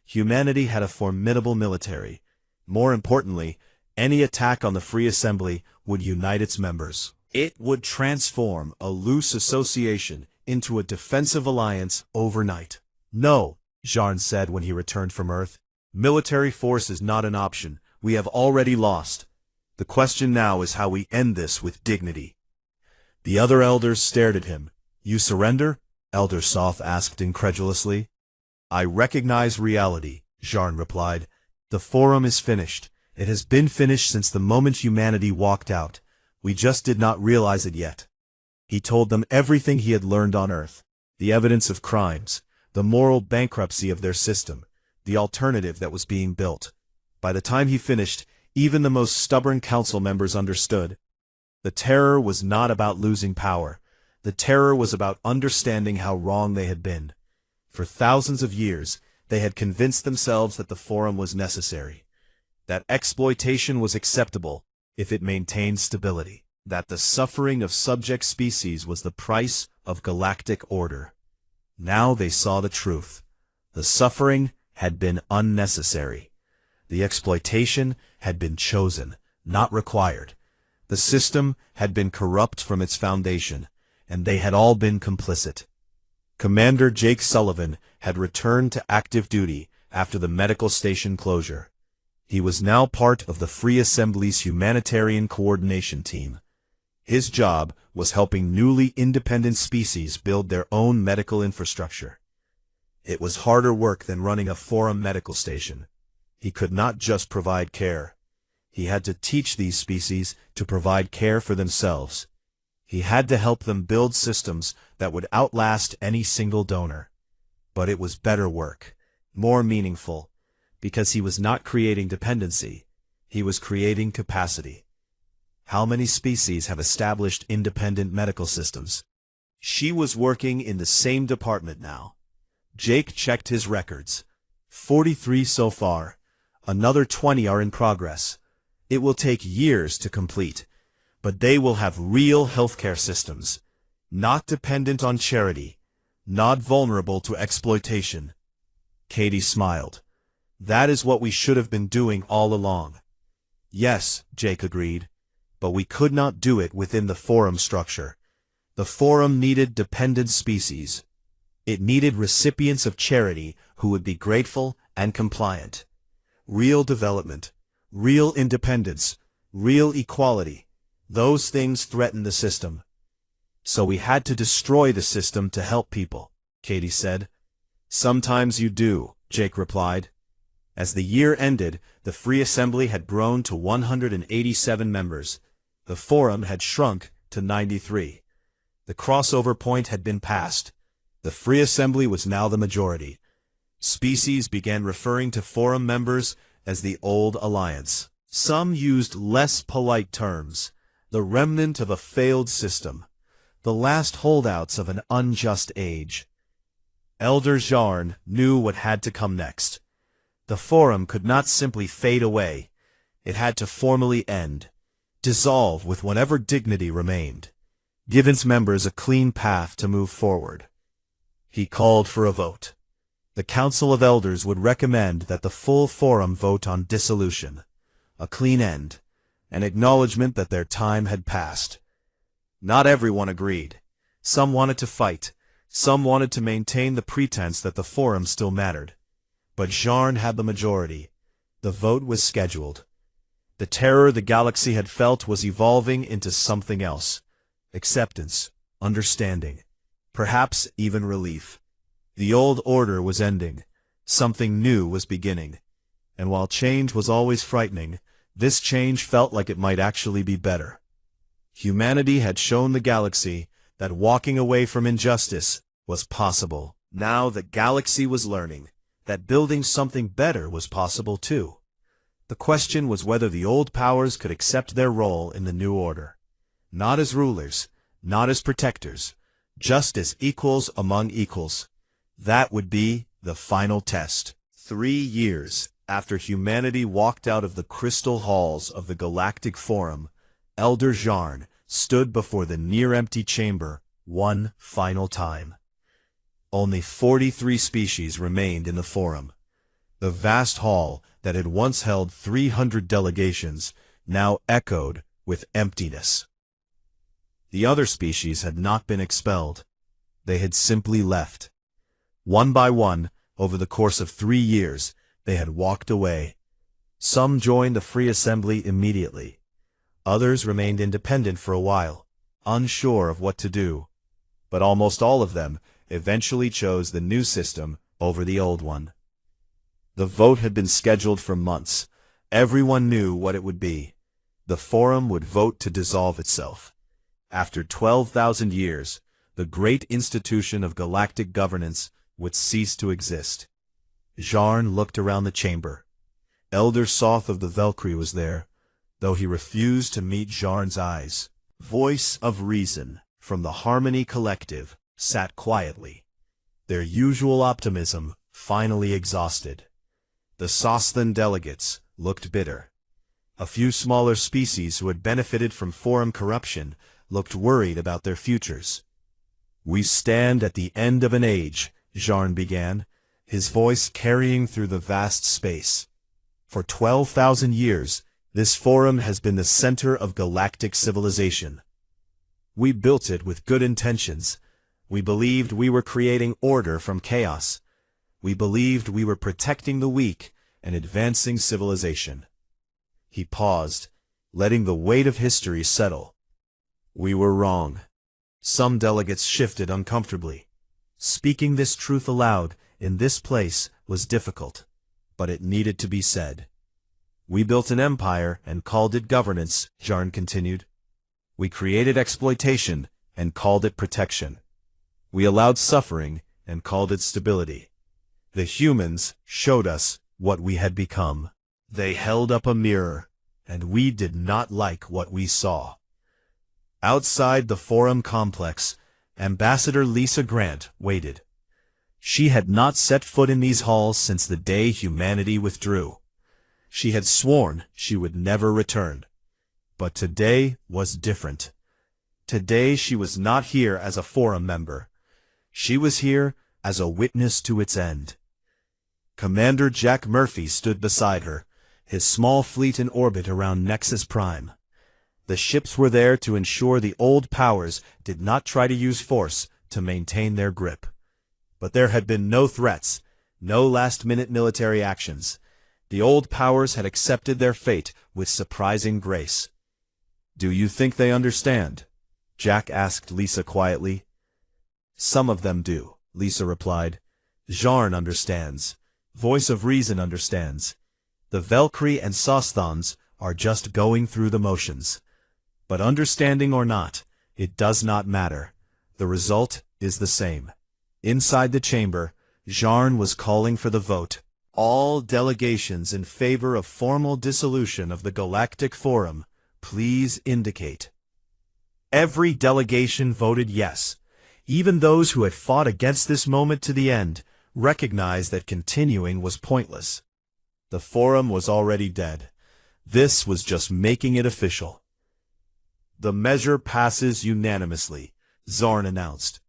Humanity had a formidable military. More importantly, any attack on the free assembly would unite its members. It would transform a loose association into a defensive alliance overnight. No, Jarn said when he returned from Earth. Military force is not an option. We have already lost. The question now is how we end this with dignity. The other elders stared at him. You surrender? Elder Soth asked incredulously. I recognize reality, Jarn replied. The Forum is finished. It has been finished since the moment humanity walked out. We just did not realize it yet. He told them everything he had learned on Earth, the evidence of crimes, the moral bankruptcy of their system, the alternative that was being built. By the time he finished, even the most stubborn council members understood. The terror was not about losing power. The terror was about understanding how wrong they had been. For thousands of years, they had convinced themselves that the Forum was necessary, that exploitation was acceptable if it maintained stability, that the suffering of subject species was the price of galactic order. Now they saw the truth. The suffering had been unnecessary. The exploitation had been chosen, not required. The system had been corrupt from its foundation, and they had all been complicit. Commander Jake Sullivan had returned to active duty after the medical station closure. He was now part of the Free Assembly's humanitarian coordination team. His job was helping newly independent species build their own medical infrastructure. It was harder work than running a Forum medical station. He could not just provide care. He had to teach these species to provide care for themselves. He had to help them build systems that would outlast any single donor. But it was better work, more meaningful, because he was not creating dependency. He was creating capacity. How many species have established independent medical systems? She was working in the same department now. Jake checked his records. 43 so far. Another 20 are in progress. It will take years to complete, but they will have real healthcare systems, not dependent on charity, not vulnerable to exploitation. Katie smiled. That is what we should have been doing all along. Yes, Jake agreed, but we could not do it within the Forum structure. The Forum needed dependent species. It needed recipients of charity who would be grateful and compliant. Real development, real independence, real equality. Those things threaten the system. So we had to destroy the system to help people, Katie said. Sometimes you do, Jake replied. As the year ended, the Free Assembly had grown to 187 members. The Forum had shrunk to 93. The crossover point had been passed. The Free Assembly was now the majority. Species began referring to Forum members as the Old Alliance. Some used less polite terms. The remnant of a failed system. The last holdouts of an unjust age. Elder Jarn knew what had to come next. The forum could not simply fade away. It had to formally end, dissolve with whatever dignity remained, give its members a clean path to move forward. He called for a vote. The Council of Elders would recommend that the full forum vote on dissolution, a clean end, an acknowledgement that their time had passed. Not everyone agreed. Some wanted to fight. Some wanted to maintain the pretense that the forum still mattered. But Jarn had the majority. The vote was scheduled. The terror the galaxy had felt was evolving into something else. Acceptance, understanding, perhaps even relief. The old order was ending. Something new was beginning. And while change was always frightening, this change felt like it might actually be better. Humanity had shown the galaxy that walking away from injustice was possible. Now the galaxy was learning that building something better was possible too. The question was whether the old powers could accept their role in the new order. Not as rulers, not as protectors, just as equals among equals. That would be the final test. 3 years after humanity walked out of the crystal halls of the Galactic Forum, Elder Jarn stood before the near-empty chamber one final time. Only 43 species remained in the forum. The vast hall that had once held 300 delegations now echoed with emptiness. The other species had not been expelled. They had simply left. One by one, over the course of 3 years, they had walked away. Some joined the Free Assembly immediately. Others remained independent for a while, unsure of what to do. But almost all of them eventually chose the new system over the old one. The vote had been scheduled for months. Everyone knew what it would be. The forum would vote to dissolve itself. After 12,000 years, the great institution of galactic governance would cease to exist. Jarn looked around the chamber. Elder Soth of the Valkyrie was there, though he refused to meet Jarn's eyes. Voice of Reason from the Harmony Collective sat quietly, their usual optimism finally exhausted. The Sosthan delegates looked bitter. A few smaller species who had benefited from forum corruption looked worried about their futures. "We stand at the end of an age," Jarn began, his voice carrying through the vast space. "For 12,000 years, this forum has been the center of galactic civilization. We built it with good intentions. We believed we were creating order from chaos. We believed we were protecting the weak and advancing civilization." He paused, letting the weight of history settle. "We were wrong." Some delegates shifted uncomfortably. Speaking this truth aloud in this place was difficult, but it needed to be said. "We built an empire and called it governance," Jarn continued. "We created exploitation and called it protection. We allowed suffering and called it stability. The humans showed us what we had become. They held up a mirror, and we did not like what we saw." Outside the forum complex, Ambassador Lisa Grant waited. She had not set foot in these halls since the day humanity withdrew. She had sworn she would never return. But today was different. Today she was not here as a forum member. She was here as a witness to its end. Commander Jack Murphy stood beside her, his small fleet in orbit around Nexus Prime. The ships were there to ensure the old powers did not try to use force to maintain their grip. But there had been no threats, no last-minute military actions. The old powers had accepted their fate with surprising grace. "Do you think they understand?" Jack asked Lisa quietly. "Some of them do," Lisa replied. "Jarn understands. Voice of Reason understands. The Valkyrie and Sosthans are just going through the motions. But understanding or not, it does not matter. The result is the same." Inside the chamber, Jarn was calling for the vote. "All delegations in favor of formal dissolution of the Galactic Forum, please indicate." Every delegation voted yes. Even those who had fought against this moment to the end recognized that continuing was pointless. The forum was already dead. This was just making it official. "The measure passes unanimously," Zorn announced.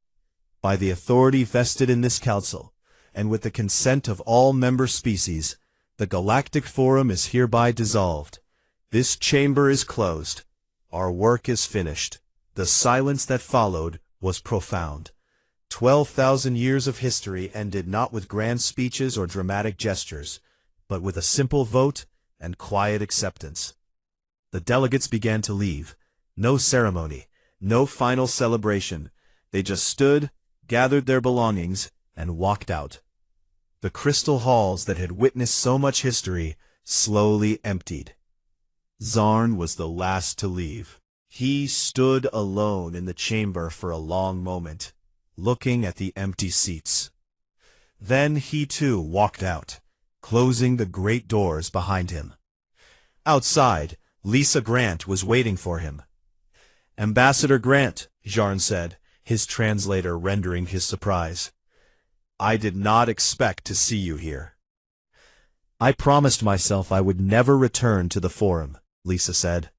"By the authority vested in this council, and with the consent of all member species, the Galactic Forum is hereby dissolved. This chamber is closed. Our work is finished." The silence that followed was profound. 12,000 years of history ended not with grand speeches or dramatic gestures, but with a simple vote and quiet acceptance. The delegates began to leave. No ceremony, no final celebration. They just stood, gathered their belongings, and walked out. The crystal halls that had witnessed so much history slowly emptied. Zorn was the last to leave. He stood alone in the chamber for a long moment, looking at the empty seats. Then he too walked out, closing the great doors behind him. Outside, Lisa Grant was waiting for him. "Ambassador Grant," Zorn said, his translator rendering his surprise. "I did not expect to see you here." "I promised myself I would never return to the Forum," Lisa said.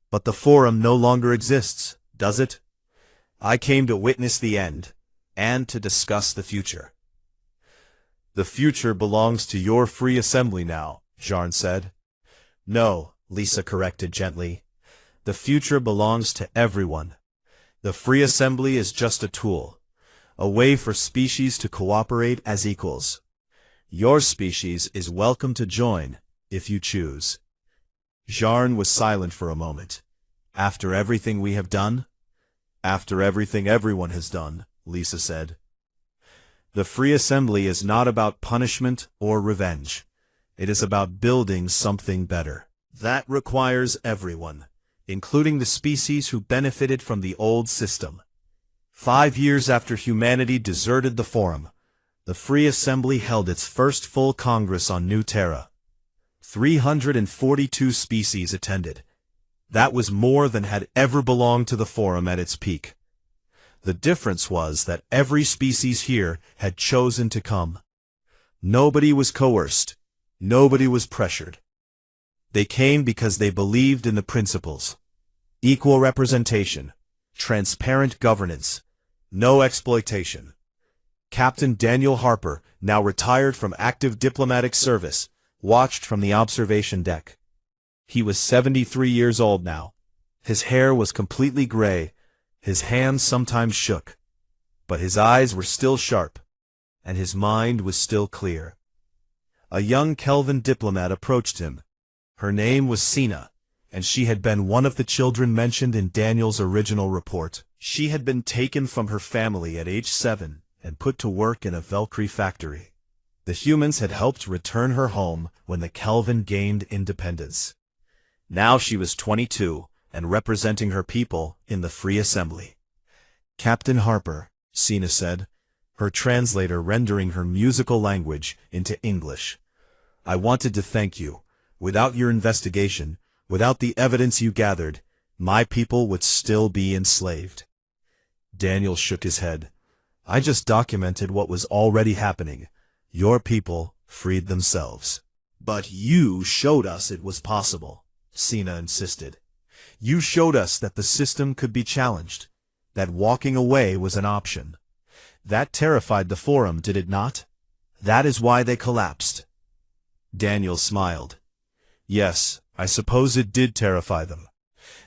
"But the Forum no longer exists, does it?" "I came to witness the end, and to discuss the future." "The future belongs to your free assembly now," Zorn said. "No," Lisa corrected gently. "The future belongs to everyone. The free assembly is just a tool, a way for species to cooperate as equals. Your species is welcome to join, if you choose." Zorn was silent for a moment. "After everything we have done?" "After everything everyone has done," Lisa said. "The free assembly is not about punishment or revenge. It is about building something better. That requires everyone, including the species who benefited from the old system." 5 years after humanity deserted the Forum, the Free Assembly held its first full Congress on New Terra. 342 species attended. That was more than had ever belonged to the Forum at its peak. The difference was that every species here had chosen to come. Nobody was coerced. Nobody was pressured. They came because they believed in the principles: equal representation, transparent governance, no exploitation. Captain Daniel Harper, now retired from active diplomatic service, watched from the observation deck. He was 73 years old now. His hair was completely gray, his hands sometimes shook, but his eyes were still sharp, and his mind was still clear. A young Kelvin diplomat approached him. Her name was Sina, and she had been one of the children mentioned in Daniel's original report. She had been taken from her family at age 7 and put to work in a Valkyrie factory. The humans had helped return her home when the Kelvin gained independence. Now she was 22 and representing her people in the Free Assembly. "Captain Harper," Sina said, her translator rendering her musical language into English. "I wanted to thank you. Without your investigation, without the evidence you gathered, my people would still be enslaved." Daniel shook his head. "I just documented what was already happening. Your people freed themselves." "But you showed us it was possible," Sina insisted. "You showed us that the system could be challenged, that walking away was an option. That terrified the Forum, did it not? That is why they collapsed." Daniel smiled. "Yes, I suppose it did terrify them.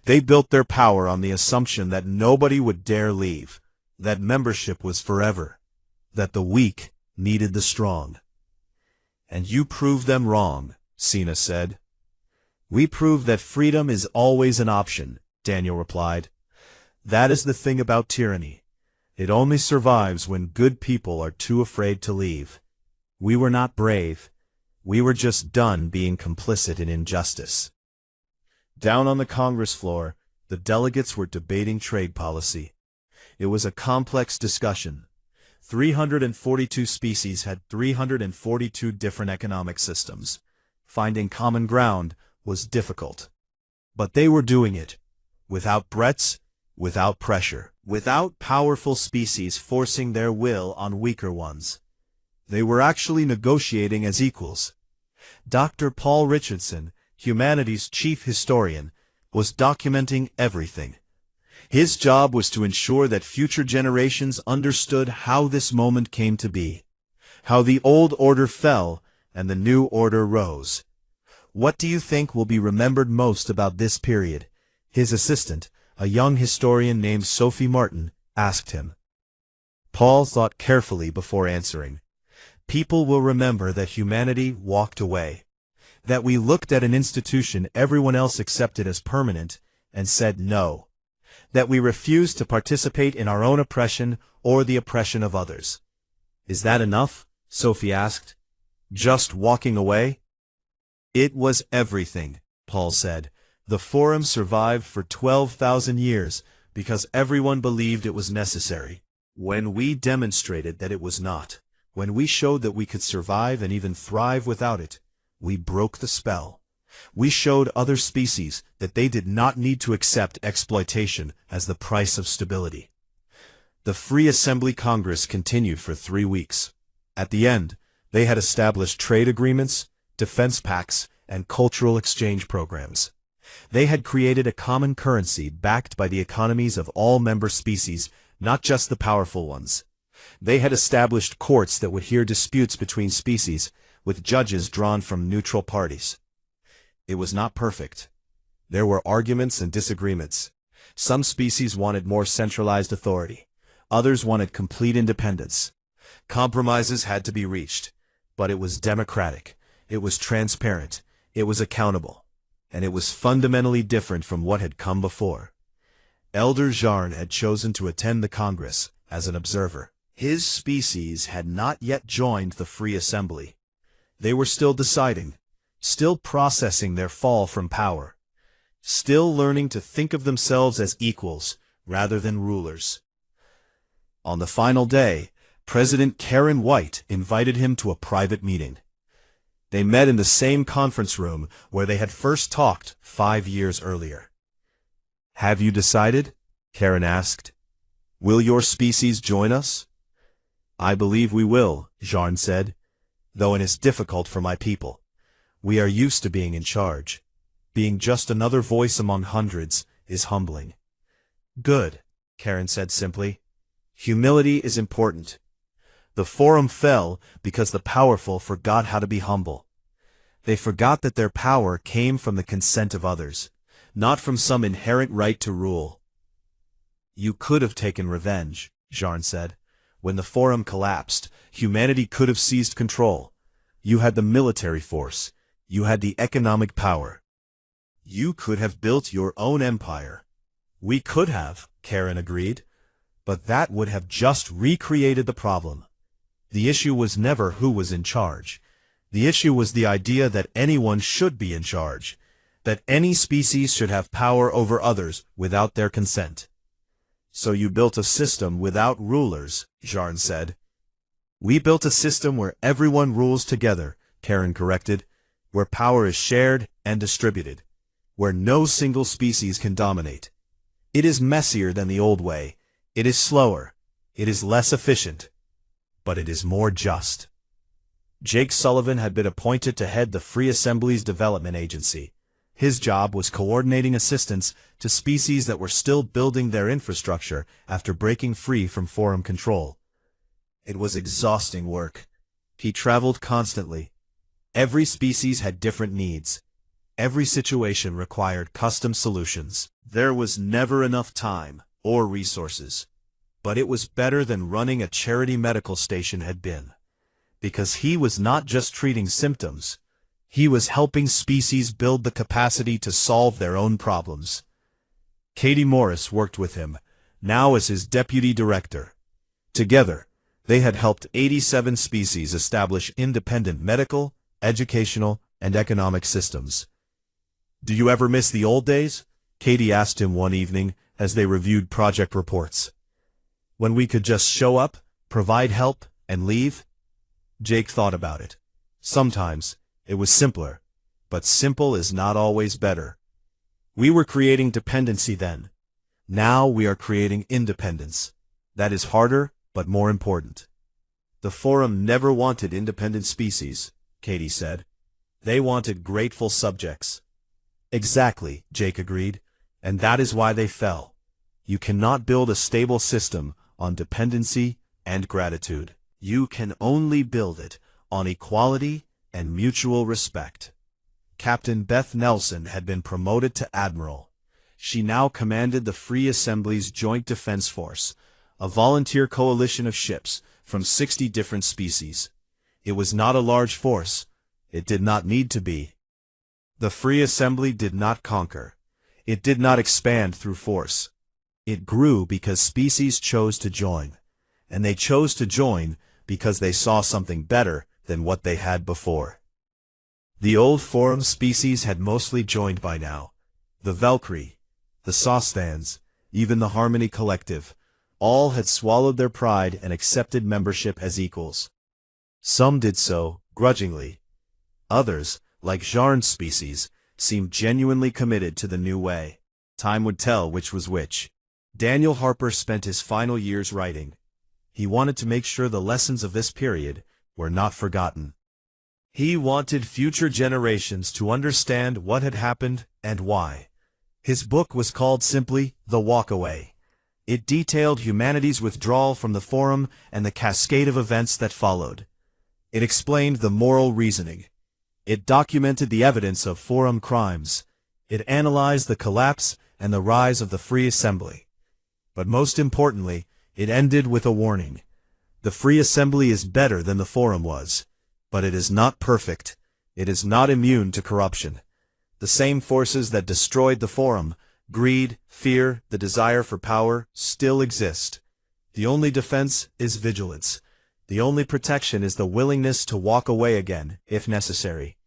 They built their power on the assumption that nobody would dare leave, that membership was forever, that the weak needed the strong." "And you proved them wrong," Sina said. "We proved that freedom is always an option," Daniel replied. "That is the thing about tyranny. It only survives when good people are too afraid to leave. We were not brave. We were just done being complicit in injustice." Down on the Congress floor, the delegates were debating trade policy. It was a complex discussion. 342 species had 342 different economic systems. Finding common ground was difficult. But they were doing it, without threats, without pressure, without powerful species forcing their will on weaker ones. They were actually negotiating as equals. Dr. Paul Richardson, humanity's chief historian, was documenting everything. His job was to ensure that future generations understood how this moment came to be, how the old order fell and the new order rose. What do you think will be remembered most about this period? His assistant, a young historian named Sophie Martin, asked him. Paul thought carefully before answering. People will remember that humanity walked away, that we looked at an institution everyone else accepted as permanent and said no, that we refused to participate in our own oppression or the oppression of others. Is that enough? Sophie asked. Just walking away? It was everything, Paul said. The Forum survived for 12,000 years because everyone believed it was necessary. When we demonstrated that it was not, when we showed that we could survive and even thrive without it, we broke the spell. We showed other species that they did not need to accept exploitation as the price of stability. The Free Assembly Congress continued for 3 weeks. At the end, they had established trade agreements, defense pacts, and cultural exchange programs. They had created a common currency backed by the economies of all member species, not just the powerful ones. They had established courts that would hear disputes between species, with judges drawn from neutral parties. It was not perfect. There were arguments and disagreements. Some species wanted more centralized authority. Others wanted complete independence. Compromises had to be reached, but it was democratic. It was transparent. It was accountable. And it was fundamentally different from what had come before. Elder Jarn had chosen to attend the Congress as an observer. His species had not yet joined the Free Assembly. They were still deciding, still processing their fall from power, still learning to think of themselves as equals rather than rulers. On the final day, President Karen White invited him to a private meeting. They met in the same conference room where they had first talked 5 years earlier. Have you decided? Karen asked. Will your species join us? I believe we will, Jarn said, though it is difficult for my people. We are used to being in charge. Being just another voice among hundreds is humbling. Good, Karen said simply. Humility is important. The Forum fell because the powerful forgot how to be humble. They forgot that their power came from the consent of others, not from some inherent right to rule. You could have taken revenge, Jarn said. When the Forum collapsed, humanity could have seized control. You had the military force. You had the economic power. You could have built your own empire. We could have, Karen agreed, but that would have just recreated the problem. The issue was never who was in charge. The issue was the idea that anyone should be in charge, that any species should have power over others without their consent. So you built a system without rulers, Jarn said. We built a system where everyone rules together, Karen corrected, where power is shared and distributed, where no single species can dominate. It is messier than the old way. It is slower. It is less efficient. But it is more just. Jake Sullivan had been appointed to head the Free Assembly's development agency. His job was coordinating assistance to species that were still building their infrastructure after breaking free from Forum control. It was exhausting work. He traveled constantly. Every species had different needs. Every situation required custom solutions. There was never enough time or resources. But it was better than running a charity medical station had been. Because he was not just treating symptoms. He was helping species build the capacity to solve their own problems. Katie Morris worked with him, now as his deputy director. Together, they had helped 87 species establish independent medical, educational, and economic systems. Do you ever miss the old days? Katie asked him one evening as they reviewed project reports. When we could just show up, provide help, and leave? Jake thought about it. Sometimes, it was simpler, but simple is not always better. We were creating dependency then. Now we are creating independence. That is harder, but more important. The Forum never wanted independent species, Katie said. They wanted grateful subjects. Exactly, Jake agreed, and that is why they fell. You cannot build a stable system on dependency and gratitude. You can only build it on equality and mutual respect. Captain Beth Nelson had been promoted to admiral. She now commanded the Free Assembly's Joint Defense Force, a volunteer coalition of ships from 60 different species. It was not a large force. It did not need to be. The Free Assembly did not conquer. It did not expand through force. It grew because species chose to join. And they chose to join because they saw something better than what they had before. The old Forum species had mostly joined by now. The Valkyrie, the Saucestans, even the Harmony Collective, all had swallowed their pride and accepted membership as equals. Some did so grudgingly. Others, like Jarn's species, seemed genuinely committed to the new way. Time would tell which was which. Daniel Harper spent his final years writing. He wanted to make sure the lessons of this period were not forgotten. He wanted future generations to understand what had happened and why. His book was called simply The Walkaway. It detailed humanity's withdrawal from the Forum and the cascade of events that followed. It explained the moral reasoning. It documented the evidence of Forum crimes. It analyzed the collapse and the rise of the Free Assembly. But most importantly, it ended with a warning. The Free Assembly is better than the Forum was. But it is not perfect. It is not immune to corruption. The same forces that destroyed the Forum, greed, fear, the desire for power, still exist. The only defense is vigilance. The only protection is the willingness to walk away again, if necessary.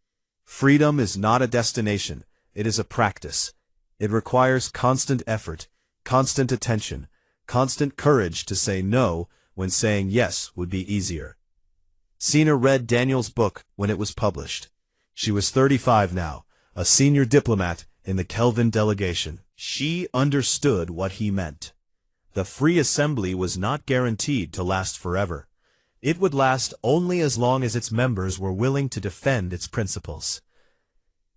Freedom is not a destination. It is a practice. It requires constant effort, constant attention, constant courage to say no when saying yes would be easier. Sina read Daniel's book when it was published. She was 35 now, a senior diplomat in the Kelvin delegation. She understood what he meant. The Free Assembly was not guaranteed to last forever. It would last only as long as its members were willing to defend its principles.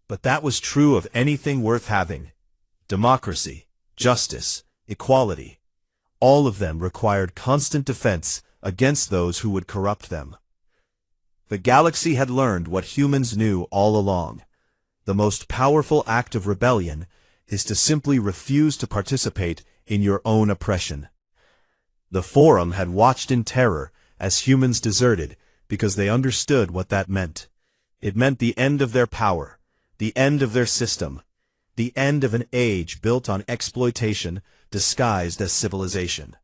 But that was true of anything worth having. Democracy, justice, equality. All of them required constant defense against those who would corrupt them. The galaxy had learned what humans knew all along. The most powerful act of rebellion is to simply refuse to participate in your own oppression. The Forum had watched in terror as humans deserted because they understood what that meant. It meant the end of their power, the end of their system, the end of an age built on exploitation disguised as civilization,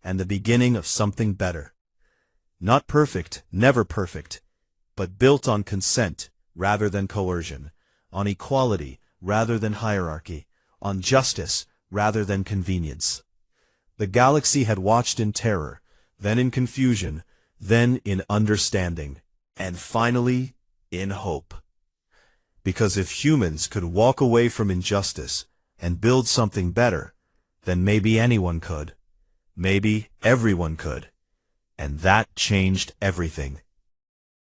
and the beginning of something better. Not perfect, never perfect, but built on consent rather than coercion, on equality rather than hierarchy, on justice rather than convenience. The galaxy had watched in terror, then in confusion, then in understanding, and finally in hope. Because if humans could walk away from injustice and build something better, then maybe anyone could. Maybe everyone could. And that changed everything.